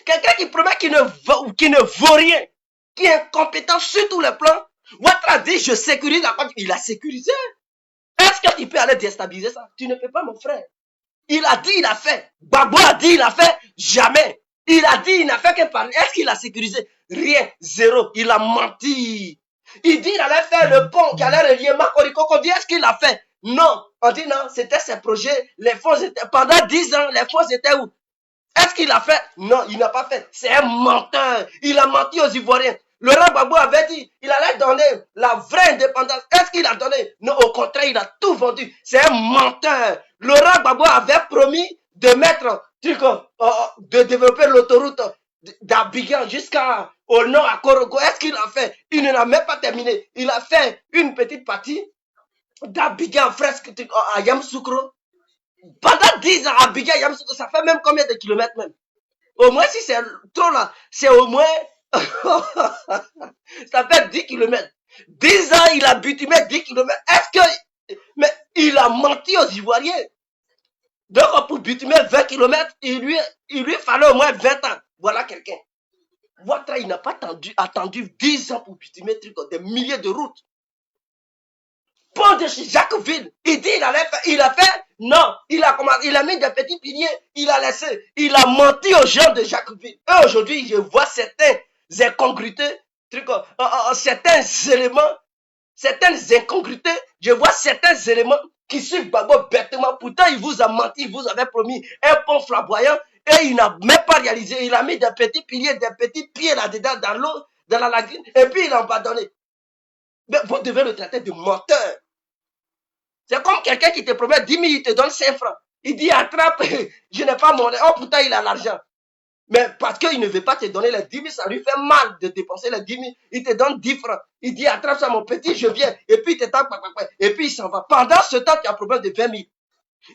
Quelqu'un qui promet qu'il ne vaut rien, qui est incompétent sur tous les plans. Ouattara dit, je sécurise la Côte. Il a sécurisé. Est-ce que tu peux aller déstabiliser ça? Tu ne peux pas, mon frère. Il a dit, il a fait. Gbagbo a dit, il a fait. Jamais. Il a dit, il n'a fait que parler. Est-ce qu'il a sécurisé? Rien. Zéro. Il a menti. Il dit, il allait faire le pont qui allait relier Makori Cocody. Est-ce qu'il l'a fait? Non. On dit non, c'était ses projets. Les fonds étaient, pendant 10 ans, les fonds étaient où? Est-ce qu'il a fait? Non, il n'a pas fait. C'est un menteur. Il a menti aux Ivoiriens. Laurent Gbagbo avait dit, il allait donner la vraie indépendance. Est-ce qu'il a donné? Non, au contraire, il a tout vendu. C'est un menteur. Laurent Gbagbo avait promis de mettre, de développer l'autoroute d'Abidjan jusqu'au nord à Korogo. Est-ce qu'il a fait? Il ne l'a même pas terminé. Il a fait une petite partie d'Abidjan fresque à Yamoussoukro. Pendant 10 ans, Abidjan, Yamoussoukro, ça fait même combien de kilomètres même? Au moins, si c'est trop là, c'est au moins, ça fait 10 kilomètres. 10 ans, il a butimé 10 kilomètres. Est-ce que, mais il a menti aux Ivoiriens. Donc, pour bitumer 20 kilomètres, il lui fallait au moins 20 ans. Voilà quelqu'un. Ouattara, il n'a pas attendu 10 ans pour bitumer des milliers de routes. Pont de Jacquesville, il dit, il a fait, non, il a mis des petits piliers, il a laissé, il a menti aux gens de Jacquesville. Et aujourd'hui, je vois certaines incongruités, certains éléments, certaines incongruités, je vois certains éléments qui suivent Gbagbo bêtement. Pourtant, il vous a menti, il vous avait promis un pont flamboyant et il n'a même pas réalisé. Il a mis des petits piliers, des petits pieds là-dedans dans l'eau, dans la lagune, et puis il a abandonné. Mais vous devez le traiter de menteur. C'est comme quelqu'un qui te promet 10 000, il te donne 5 francs. Il dit attrape, je n'ai pas mon... Oh, pourtant, il a l'argent. Mais parce qu'il ne veut pas te donner les 10 000, ça lui fait mal de dépenser les 10 000. Il te donne 10 francs. Il dit, attrape ça, mon petit, je viens. Et puis, il te tape, et puis, il s'en va. Pendant ce temps, tu as un problème de 20 000.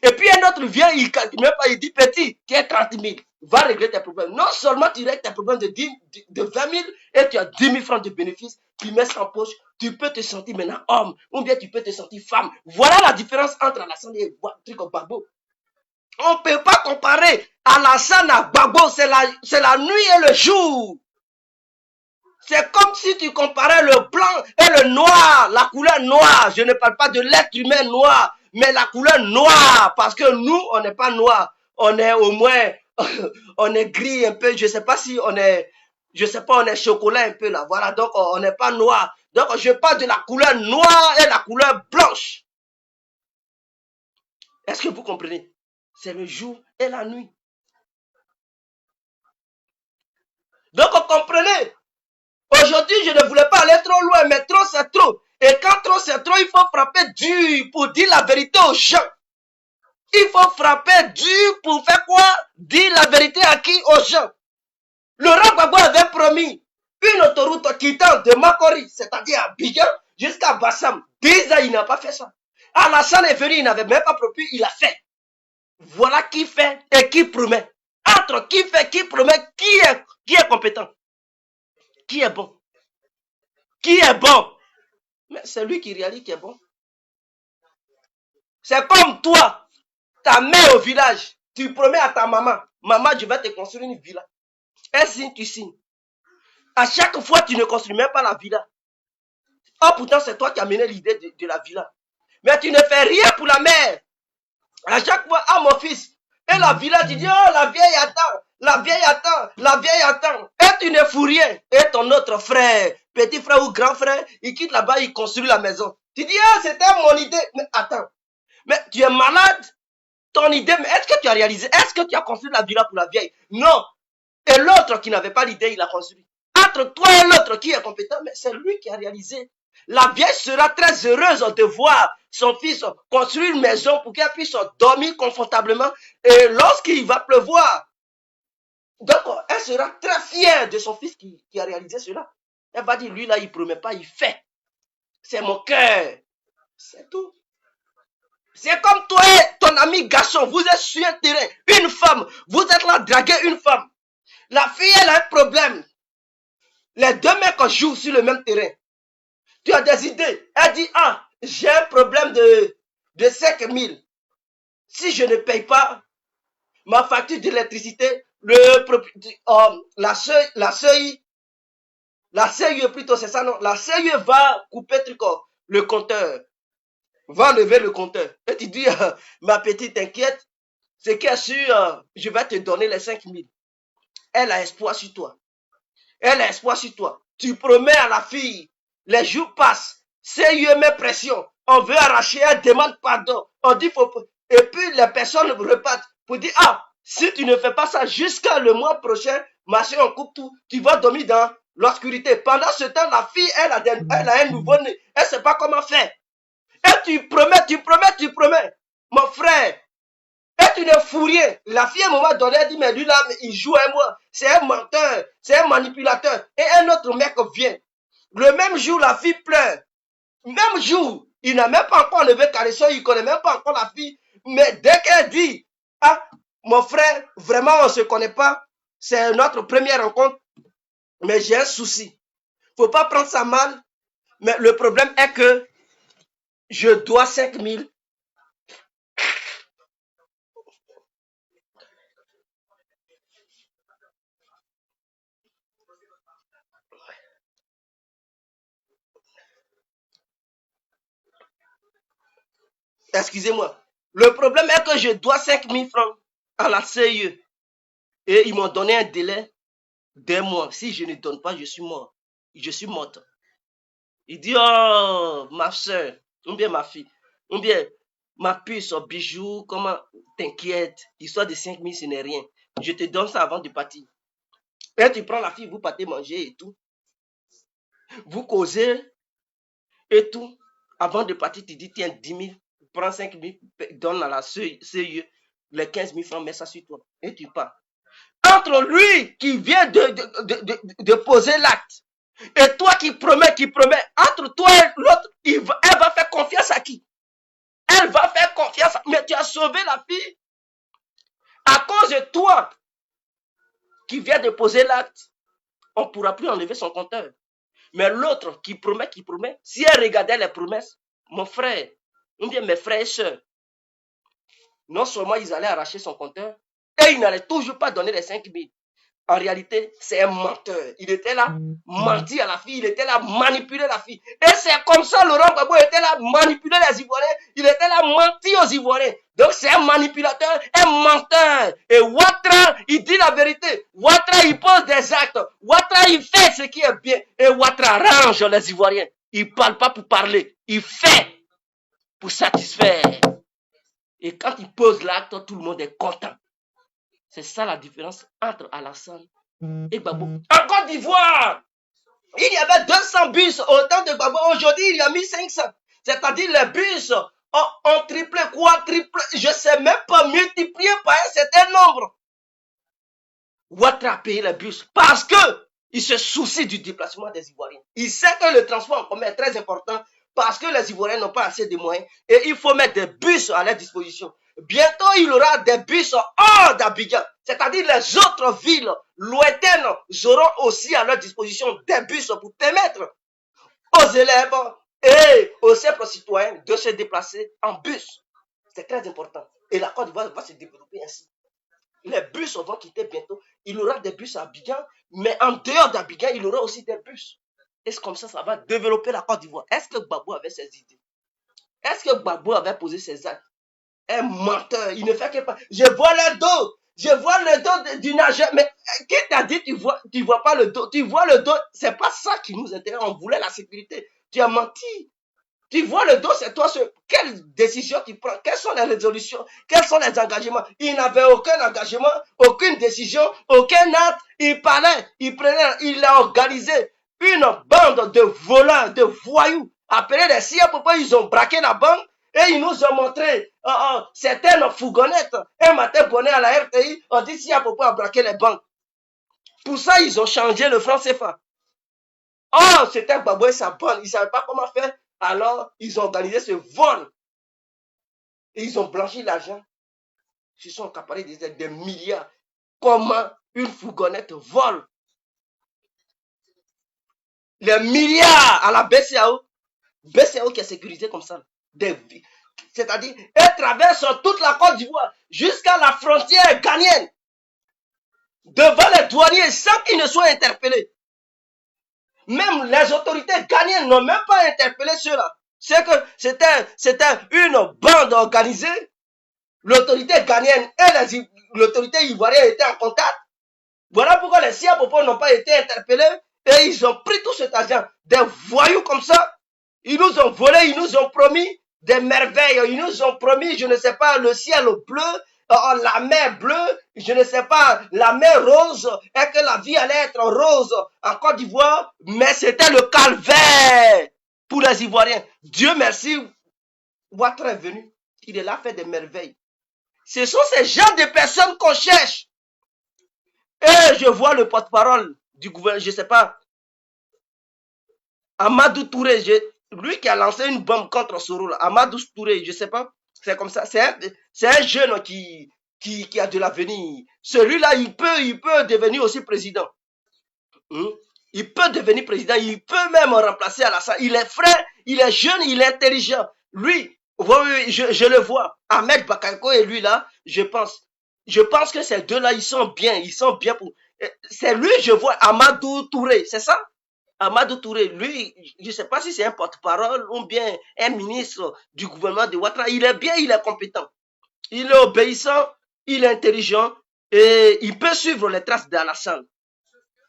Et puis, un autre vient, il calcule même pas, il dit, petit, tu as 30 000. Va régler tes problèmes. Non seulement tu règles tes problèmes de 20 000 et tu as 10 000 francs de bénéfices, tu mets ça en poche, tu peux te sentir maintenant homme, ou bien tu peux te sentir femme. Voilà la différence entre Alassane et Gbagbo. On ne peut pas comparer Alassane à Gbagbo, c'est la nuit et le jour. C'est comme si tu comparais le blanc et le noir, la couleur noire. Je ne parle pas de l'être humain noir, mais la couleur noire, parce que nous, on n'est pas noir. On est au moins, on est gris un peu, je sais pas si on est, je sais pas, on est chocolat un peu là. Voilà, donc on n'est pas noir. Donc je parle de la couleur noire et la couleur blanche. Est-ce que vous comprenez? C'est le jour et la nuit. Donc, comprenez, aujourd'hui, je ne voulais pas aller trop loin, mais trop, c'est trop. Et quand trop, c'est trop, il faut frapper dur pour dire la vérité aux gens. Il faut frapper dur pour faire quoi? Dire la vérité à qui? Aux gens. Laurent Gbagbo avait promis une autoroute quittant de Makori, c'est-à-dire à Abidjan, jusqu'à Bassam. 10 ans, il n'a pas fait ça. Alassane est venu, il n'avait même pas promis, il a fait. Voilà qui fait et qui promet. Entre qui fait, qui promet, qui est compétent, qui est bon. Qui est bon? Mais c'est lui qui réalise qui est bon. C'est comme toi, ta mère au village, tu promets à ta maman, maman, je vais te construire une villa. Elle signe, tu signes. À chaque fois, tu ne construis même pas la villa. Oh, pourtant, c'est toi qui as mené l'idée de la villa. Mais tu ne fais rien pour la mère. À chaque fois, ah mon fils, et la villa, tu dis, oh, la vieille attend, la vieille attend, la vieille attend. Et tu ne fous rien. Et ton autre frère, petit frère ou grand frère, il quitte là-bas, il construit la maison. Tu dis, ah, c'était mon idée. Mais attends, mais tu es malade. Ton idée, mais est-ce que tu as réalisé? Est-ce que tu as construit la villa pour la vieille? Non. Et l'autre qui n'avait pas l'idée, il a construit. Entre toi et l'autre qui est compétent, mais c'est lui qui a réalisé. La vieille sera très heureuse de voir son fils construire une maison pour qu'elle puisse dormir confortablement. Et lorsqu'il va pleuvoir, donc elle sera très fière de son fils qui a réalisé cela. Elle va dire, lui là, il ne promet pas, il fait. C'est mon cœur. C'est tout. C'est comme toi et ton ami garçon, vous êtes sur un terrain, une femme, vous êtes là draguer une femme. La fille, elle a un problème. Les deux mecs jouent sur le même terrain. Tu as des idées. Elle dit, ah, j'ai un problème de 5 000. Si je ne paye pas ma facture d'électricité, la CIE plutôt, c'est ça, non? La CIE va couper le compteur. Va lever le compteur. Et tu dis, ma petite, t'inquiète, c'est qu'elle sûr, je vais te donner les 5 000. Elle a espoir sur toi. Elle a espoir sur toi. Tu promets à la fille, les jours passent, CIE met pression, on veut arracher, elle demande pardon, on dit faut... Et puis les personnes repartent pour dire, ah, si tu ne fais pas ça jusqu'à le mois prochain, machin, on coupe tout, tu vas dormir dans l'obscurité. Pendant ce temps, la fille, elle a un nouveau-né, elle ne sait pas comment faire. Et tu promets, mon frère. Et tu ne fous rien. La fille, à un moment donné, elle dit, mais lui là, il joue à moi. C'est un menteur, c'est un manipulateur. Et un autre mec vient. Le même jour, la fille pleure. Même jour, il n'a même pas encore enlevé Caresson, il ne connaît même pas encore la fille. Mais dès qu'elle dit, ah, mon frère, vraiment, on ne se connaît pas. C'est notre première rencontre. Mais j'ai un souci. Il ne faut pas prendre ça mal. Mais le problème est que je dois 5 000. Excusez-moi. Le problème est que je dois 5 000 francs à la CIE. Et ils m'ont donné un délai d'1 mois. Si je ne donne pas, je suis mort. Je suis morte. Il dit, oh, ma soeur, ou bien ma fille, ou bien, Ma puce, bijou, comment t'inquiète, histoire de 5 000, ce n'est rien. Je te donne ça avant de partir. Et tu prends la fille, vous partez manger et tout. Vous causez et tout. Avant de partir, tu dis, tiens, 10 000, prends 5 000, donne à la CIE, les 15 000 francs, mets ça sur toi. Et tu pars. Entre lui qui vient de poser l'acte et toi qui promets, entre toi et l'autre, elle va faire confiance à qui? Elle va faire confiance. Mais tu as sauvé la fille à cause de toi qui vient de poser l'acte. On ne pourra plus enlever son compteur. Mais l'autre qui promet, si elle regardait les promesses, mon frère, ou bien mes frères et sœurs, non seulement ils allaient arracher son compteur, et ils n'allaient toujours pas donner les 5 000. En réalité, c'est un menteur. Il était là, menti à la fille, il était là, manipuler la fille. Et c'est comme ça, Laurent Gbagbo était là, manipuler les Ivoiriens, il était là, menti aux Ivoiriens. Donc c'est un manipulateur, un menteur. Et Ouattara, il dit la vérité. Ouattara, il pose des actes. Ouattara, il fait ce qui est bien. Et Ouattara arrange les Ivoiriens. Il ne parle pas pour parler, il fait pour satisfaire. Et quand il pose l'acte, tout le monde est content. C'est ça la différence entre Alassane et Gbagbo. En Côte d'Ivoire, il y avait 200 bus au temps de Gbagbo. Aujourd'hui, il y a 1500. C'est-à-dire les bus ont triplé, quadruplé, je ne sais même pas, multiplié par un certain nombre. Ouattara a payé les bus parce qu'il se soucie du déplacement des Ivoiriens. Il sait que le transport en commun est très important parce que les Ivoiriens n'ont pas assez de moyens et il faut mettre des bus à leur disposition. Bientôt, il y aura des bus hors d'Abidjan, c'est-à-dire les autres villes lointaines auront aussi à leur disposition des bus pour permettre aux élèves et aux simples citoyens de se déplacer en bus. C'est très important. Et la Côte d'Ivoire va se développer ainsi. Les bus vont quitter bientôt. Il y aura des bus à Abidjan, mais en dehors d'Abidjan, il y aura aussi des bus. Et c'est comme ça va développer la Côte d'Ivoire. Est-ce que Gbagbo avait ses idées? Est-ce que Gbagbo avait posé ses actes? Un menteur, il ne fait que pas. Je vois le dos. Je vois le dos du nageur. Mais qui t'a dit tu vois pas le dos? Tu vois le dos. C'est pas ça qui nous intéresse. On voulait la sécurité. Tu as menti. Tu vois le dos, c'est toi. Quelle décision tu prends? Quelles sont les résolutions? Quels sont les engagements? Il n'avait aucun engagement, aucune décision, aucun acte. Il parlait, il a organisé une bande de voleurs, de voyous, appelés les CIA. Pourquoi ils ont braqué la banque? Et ils nous ont montré certaines fourgonnettes. Un matin, bonnet à la RTI, on dit si pourquoi braquer les banques. Pour ça, ils ont changé le franc CFA. Oh, c'était Gbagbo et sa bande. Ils ne savaient pas comment faire. Alors, ils ont organisé ce vol. Et ils ont blanchi l'argent. Ils se sont accaparés des milliards. Comment une fourgonnette vole les milliards à la BCAO. BCAO qui est sécurisé comme ça. C'est-à-dire, elle traverse toute la Côte d'Ivoire jusqu'à la frontière ghanéenne, devant les douaniers sans qu'ils ne soient interpellés. Même les autorités ghanéennes n'ont même pas interpellé ceux-là. C'est que c'était une bande organisée. L'autorité ghanéenne et l'autorité ivoirienne étaient en contact. Voilà pourquoi les Siapopo n'ont pas été interpellés et ils ont pris tout cet argent. Des voyous comme ça, ils nous ont volé, ils nous ont promis des merveilles. Ils nous ont promis, je ne sais pas, le ciel bleu, la mer bleue, je ne sais pas, la mer rose, et que la vie allait être rose en Côte d'Ivoire, mais c'était le calvaire pour les Ivoiriens. Dieu merci, Ouattara est venu. Il est là, fait des merveilles. Ce sont ces gens de personnes qu'on cherche. Et je vois le porte-parole du gouvernement, je ne sais pas, Amadou Touré, lui qui a lancé une bombe contre Soro, Amadou Touré, je ne sais pas, c'est comme ça, c'est un jeune qui a de l'avenir. Celui-là, il peut devenir aussi président. Il peut devenir président, il peut même remplacer Alassane. Il est frais, il est jeune, il est intelligent. Lui, oui, je le vois. Ahmed Bakayoko et lui là, je pense que ces deux-là, ils sont bien pour. C'est lui, je vois, Amadou Touré, c'est ça? Amadou Touré, lui, je ne sais pas si c'est un porte-parole ou bien un ministre du gouvernement de Ouattara. Il est bien, il est compétent. Il est obéissant, il est intelligent et il peut suivre les traces d'Alassane.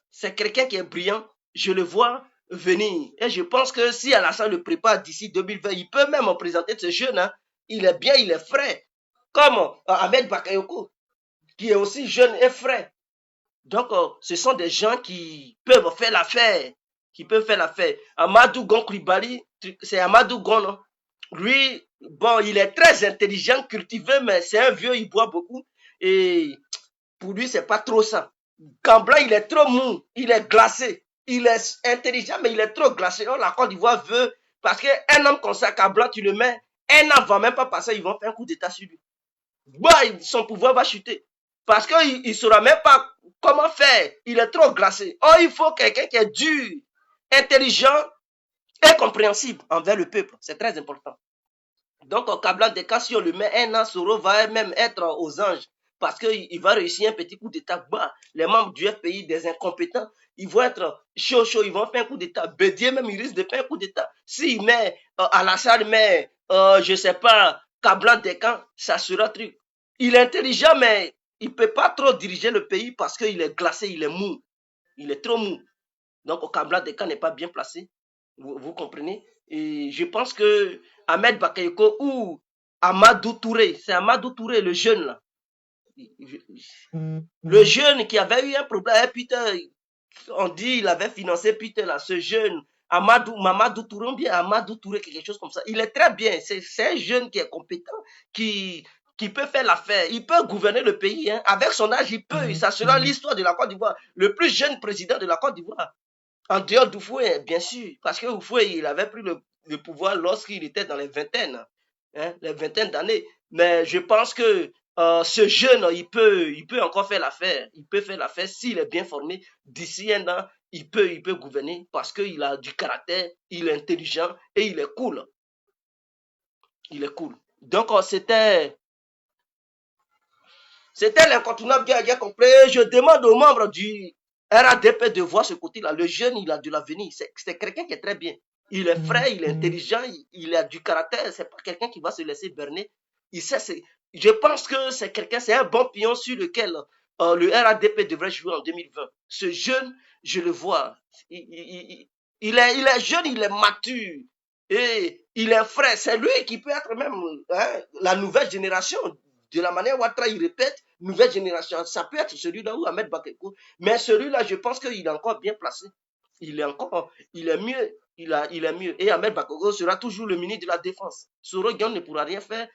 C'est quelqu'un qui est brillant, je le vois venir. Et je pense que si Alassane le prépare d'ici 2020, il peut même présenter ce jeune. Hein. il est bien, il est frais. Comme Ahmed Bakayoko, qui est aussi jeune et frais. Donc, ce sont des gens qui peuvent faire l'affaire. Amadou Gon Coulibaly, c'est Amadou Gon, non? Lui, bon, il est très intelligent, cultivé, mais c'est un vieux, il boit beaucoup. Et pour lui, c'est pas trop ça. Camblan, il est trop mou, il est glacé. Il est intelligent, mais il est trop glacé. Oh, la Côte d'Ivoire veut, parce qu'un homme comme ça, Camblan, tu le mets, un an va même pas passer, ils vont faire un coup d'état sur lui. Bah, son pouvoir va chuter. Parce qu'il ne saura même pas comment faire. Il est trop glacé. Oh, il faut quelqu'un qui est dur, intelligent et compréhensible envers le peuple. C'est très important. Donc, au Kablan Deka, si on le met un an, Soro va même être aux anges. Parce qu'il va réussir un petit coup d'état. Bah, les membres du FPI, des incompétents, ils vont être chaud, ils vont faire un coup d'état. Bédier même, il risque de faire un coup d'état. S'il met Alassane, mais je ne sais pas, Kablan Deka, ça sera truc. Il est intelligent, mais il ne peut pas trop diriger le pays parce qu'il est glacé, il est mou. Il est trop mou. Donc, au Kablan Deka n'est pas bien placé. Vous comprenez? Et je pense que Ahmed Bakayoko ou Amadou Touré, c'est Amadou Touré, le jeune là. Le jeune qui avait eu un problème, Peter, on dit il avait financé Peter là, ce jeune, Mamadou Touré, ou bien Amadou Touré, quelque chose comme ça. Il est très bien, c'est un jeune qui est compétent, qui peut faire l'affaire, il peut gouverner le pays, hein. Avec son âge, il peut, ça sera l'histoire de la Côte d'Ivoire, le plus jeune président de la Côte d'Ivoire. En dehors d'Oufoué, bien sûr, parce que Oufoué, il avait pris le pouvoir lorsqu'il était dans les vingtaines, hein, les vingtaines d'années. Mais je pense que ce jeune, il peut encore faire l'affaire. Il peut faire l'affaire s'il est bien formé. D'ici un an, il peut gouverner parce qu'il a du caractère, il est intelligent et il est cool. Il est cool. Donc, c'était l'incontournable bien compris. Je demande aux membres du RADP de voir ce côté-là. Le jeune, il a de l'avenir. C'est quelqu'un qui est très bien. Il est frais, il est intelligent, il a du caractère. C'est pas quelqu'un qui va se laisser berner. Je pense que c'est un bon pion sur lequel le RADP devrait jouer en 2020. Ce jeune, je le vois. Il est jeune, il est mature. Et il est frais. C'est lui qui peut être même la nouvelle génération. De la manière où Ouattara, il répète, nouvelle génération. Ça peut être celui-là ou Ahmed Bakayoko. Mais celui-là, je pense qu'il est encore bien placé. Il est mieux. Il est mieux. Et Ahmed Bakayoko sera toujours le ministre de la Défense. Soro-Gyan ne pourra rien faire.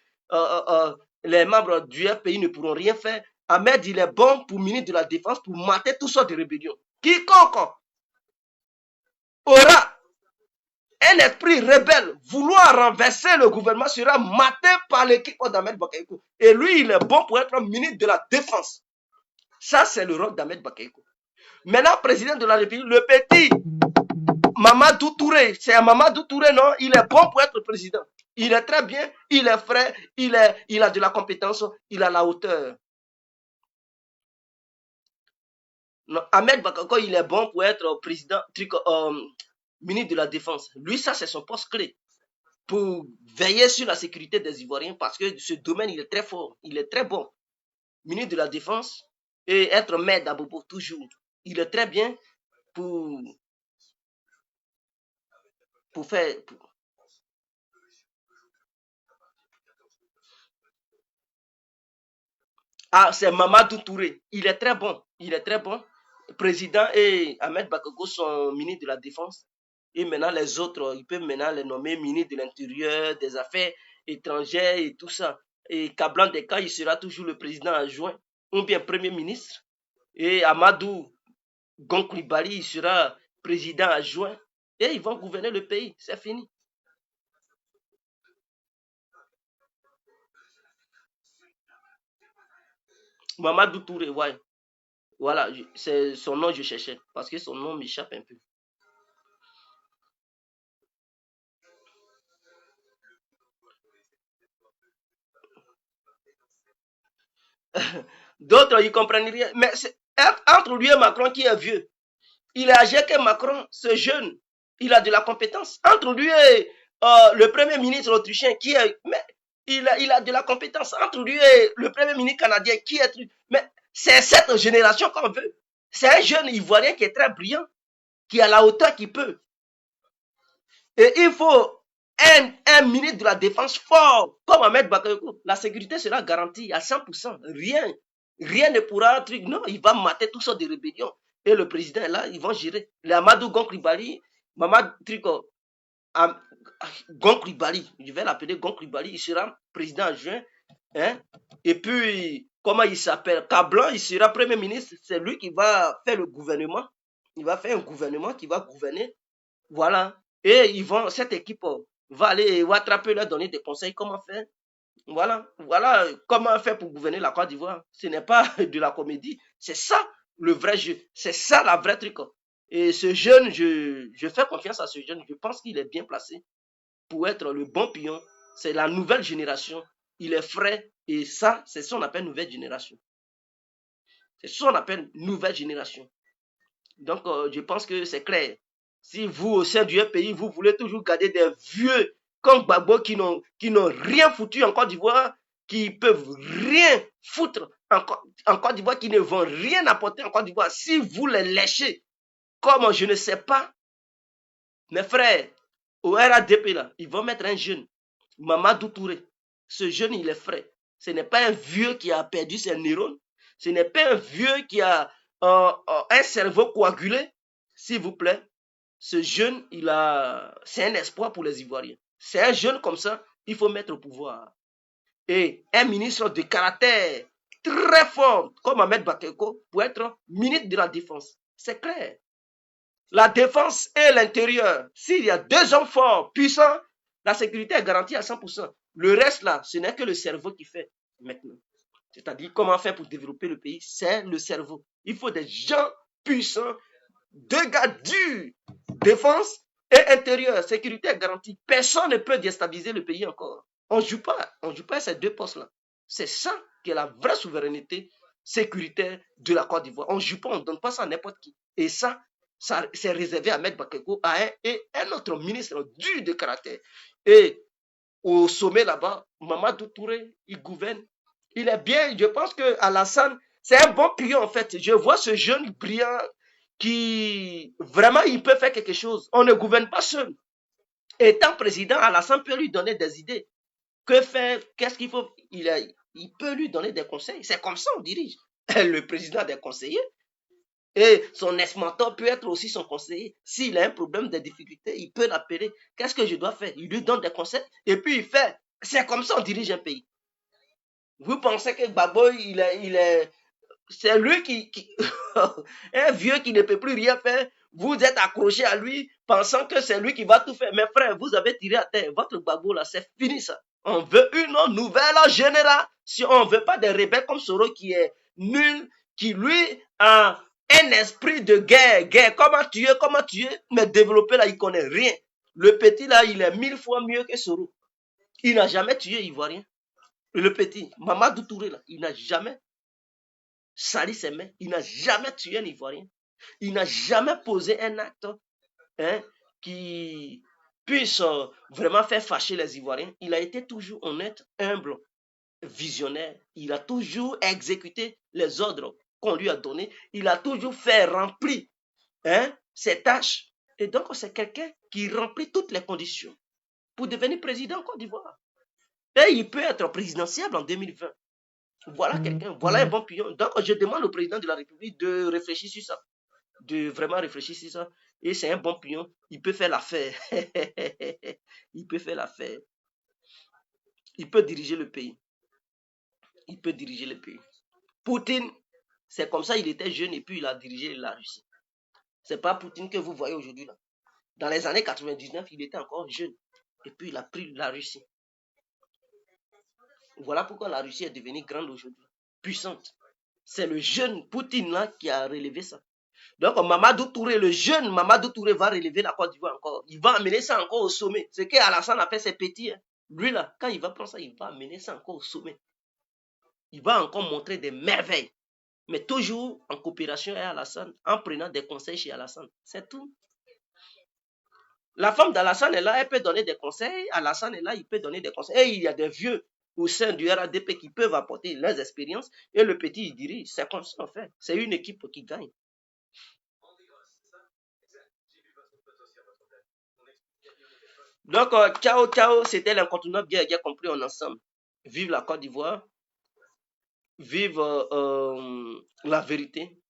Les membres du FPI ne pourront rien faire. Ahmed, il est bon pour ministre de la Défense pour mater toutes sortes de rébellions. Quiconque aura un esprit rebelle vouloir renverser le gouvernement sera maté par l'équipe d'Ahmed Bakayoko. Et lui, il est bon pour être ministre de la Défense. Ça, c'est le rôle d'Ahmed Bakayoko. Maintenant, président de la République, le petit Mamadou Touré, c'est un Mamadou Touré, non? Il est bon pour être président. Il est très bien, il est frais, il a de la compétence, il a la hauteur. Non, Ahmed Bakayoko, il est bon pour être président, ministre de la Défense. Lui, ça, c'est son poste clé pour veiller sur la sécurité des Ivoiriens parce que ce domaine, il est très fort, il est très bon. Ministre de la Défense et être maire d'Abobo, toujours. Il est très bien pour faire... Ah, c'est Mamadou Touré. Il est très bon. Il est très bon. Président et Ahmed Bakayoko sont ministres de la Défense. Et maintenant, les autres, ils peuvent maintenant les nommer ministres de l'Intérieur, des Affaires étrangères et tout ça. Et Kablan Deka, il sera toujours le président adjoint ou bien premier ministre. Et Amadou Gon Coulibaly, il sera président adjoint. Et ils vont gouverner le pays. C'est fini. Mamadou Touré, ouais. Voilà, c'est son nom que je cherchais. Parce que son nom m'échappe un peu. D'autres, ils ne comprennent rien. Mais c'est entre lui et Macron qui est vieux. Il est âgé que Macron, ce jeune. Il a de la compétence. Entre lui et le premier ministre autrichien qui est... Mais il a de la compétence. Entre lui et le premier ministre canadien qui est... Mais c'est cette génération qu'on veut. C'est un jeune Ivoirien qui est très brillant, qui a la hauteur qu'il peut. Et il faut un ministre de la Défense fort, comme Ahmed Bakayoko, la sécurité sera garantie à 100%. Rien ne pourra, non, il va mater toutes sortes de rébellions. Et le président est là, ils vont gérer. Le Amadou Gonkribali, Mamad Triko, Gonkribali, je vais l'appeler Gonkribali, il sera président adjoint. Hein? Et puis, comment il s'appelle? Kablan, il sera premier ministre. C'est lui qui va faire le gouvernement. Il va faire un gouvernement qui va gouverner. Voilà. Et cette équipe va aller Ouattara leur donner des conseils comment faire. Voilà comment faire pour gouverner la Côte d'Ivoire. Ce n'est pas de la comédie. C'est ça le vrai jeu. C'est ça la vraie truc. Et ce jeune, je fais confiance à ce jeune. Je pense qu'il est bien placé pour être le bon pion. C'est la nouvelle génération. Il est frais. Et ça, c'est ce qu'on appelle nouvelle génération. C'est ce qu'on appelle nouvelle génération. Donc, je pense que c'est clair. Si vous, au sein du pays, vous voulez toujours garder des vieux comme Gbagbo qui n'ont rien foutu en Côte d'Ivoire, qui peuvent rien foutre en Côte d'Ivoire, qui ne vont rien apporter en Côte d'Ivoire, si vous les léchez, comme je ne sais pas, mes frères, au RADP là, ils vont mettre un jeune, Mamadou Touré. Ce jeune, il est frais. Ce n'est pas un vieux qui a perdu ses neurones. Ce n'est pas un vieux qui a un cerveau coagulé. S'il vous plaît, ce jeune, c'est un espoir pour les Ivoiriens. C'est un jeune comme ça, il faut mettre au pouvoir. Et un ministre de caractère très fort, comme Ahmed Bakayoko, pour être ministre de la Défense. C'est clair. La défense et l'intérieur, s'il y a deux hommes forts, puissants, la sécurité est garantie à 100%. Le reste là, ce n'est que le cerveau qui fait maintenant. C'est-à-dire comment faire pour développer le pays, c'est le cerveau. Il faut des gens puissants, deux gars durs, défense et intérieur, sécurité est garantie. Personne ne peut déstabiliser le pays encore. On ne joue pas à ces deux postes-là. C'est ça qui est la vraie souveraineté sécuritaire de la Côte d'Ivoire. On ne joue pas, on ne donne pas ça à n'importe qui. Et ça c'est réservé à Ahmed Bakayoko et un autre ministre dur de caractère. Et au sommet là-bas, Mamadou Touré, il gouverne. Il est bien, je pense que Alassane, c'est un bon pion en fait. Je vois ce jeune brillant qui, vraiment, il peut faire quelque chose. On ne gouverne pas seul. Étant président, Alassane peut lui donner des idées. Que faire? Qu'est-ce qu'il faut? Il peut lui donner des conseils. C'est comme ça on dirige. Le président des conseillers. Et son ex-mentor peut être aussi son conseiller. S'il a un problème, des difficultés, il peut l'appeler. Qu'est-ce que je dois faire? Il lui donne des conseils et puis il fait. C'est comme ça on dirige un pays. Vous pensez que Gbagbo, c'est lui qui un vieux qui ne peut plus rien faire. Vous êtes accroché à lui, pensant que c'est lui qui va tout faire. Mes frères, vous avez tiré à terre. Votre Gbagbo là, c'est fini ça. On veut une nouvelle génération. On ne veut pas des rebelles comme Soro qui est nul, qui lui a un esprit de guerre. Comment tuer, mais développer là, il connaît rien. Le petit là, il est 1000 fois mieux que Soro. Il n'a jamais tué Ivoirien. Le petit, Mamadou Touré là, il n'a jamais sali ses mains. Il n'a jamais tué un Ivoirien. Il n'a jamais posé un acte qui puisse vraiment faire fâcher les Ivoiriens. Il a été toujours honnête, humble, visionnaire. Il a toujours exécuté les ordres qu'on lui a donnés. Il a toujours fait remplir ses tâches. Et donc, c'est quelqu'un qui remplit toutes les conditions pour devenir président en Côte d'Ivoire. Et il peut être présidentiable en 2020. Voilà quelqu'un, voilà un bon pion. Donc, je demande au président de la République de réfléchir sur ça. De vraiment réfléchir sur ça. Et c'est un bon pion. Il peut faire l'affaire. Il peut faire l'affaire. Il peut diriger le pays. Il peut diriger le pays. Poutine, c'est comme ça, il était jeune et puis il a dirigé la Russie. C'est pas Poutine que vous voyez aujourd'hui là. Dans les années 99, il était encore jeune. Et puis il a pris la Russie. Voilà pourquoi la Russie est devenue grande aujourd'hui. Puissante. C'est le jeune Poutine là qui a relevé ça. Donc Mamadou Touré, le jeune Mamadou Touré va relever la Côte d'Ivoire encore. Il va amener ça encore au sommet. Ce qu'Alassane a fait, c'est petit. Lui là, quand il va prendre ça, il va amener ça encore au sommet. Il va encore montrer des merveilles. Mais toujours en coopération avec Alassane, en prenant des conseils chez Alassane. C'est tout. La femme d'Alassane est là, elle peut donner des conseils. Alassane est là, il peut donner des conseils. Et il y a des vieux au sein du RADP qui peuvent apporter leurs expériences. Et le petit, il dirige. C'est comme ça en fait. C'est une équipe qui gagne. Donc, ciao, ciao, c'était l'incontournable bien compris en ensemble. Vive la Côte d'Ivoire, vive la vérité.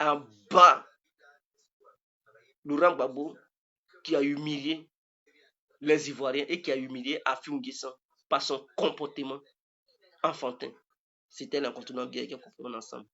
En bas, Laurent Gbagbo qui a humilié les Ivoiriens et qui a humilié Affi N'Guessan par son comportement enfantin. C'était l'incontournable bien compris en ensemble.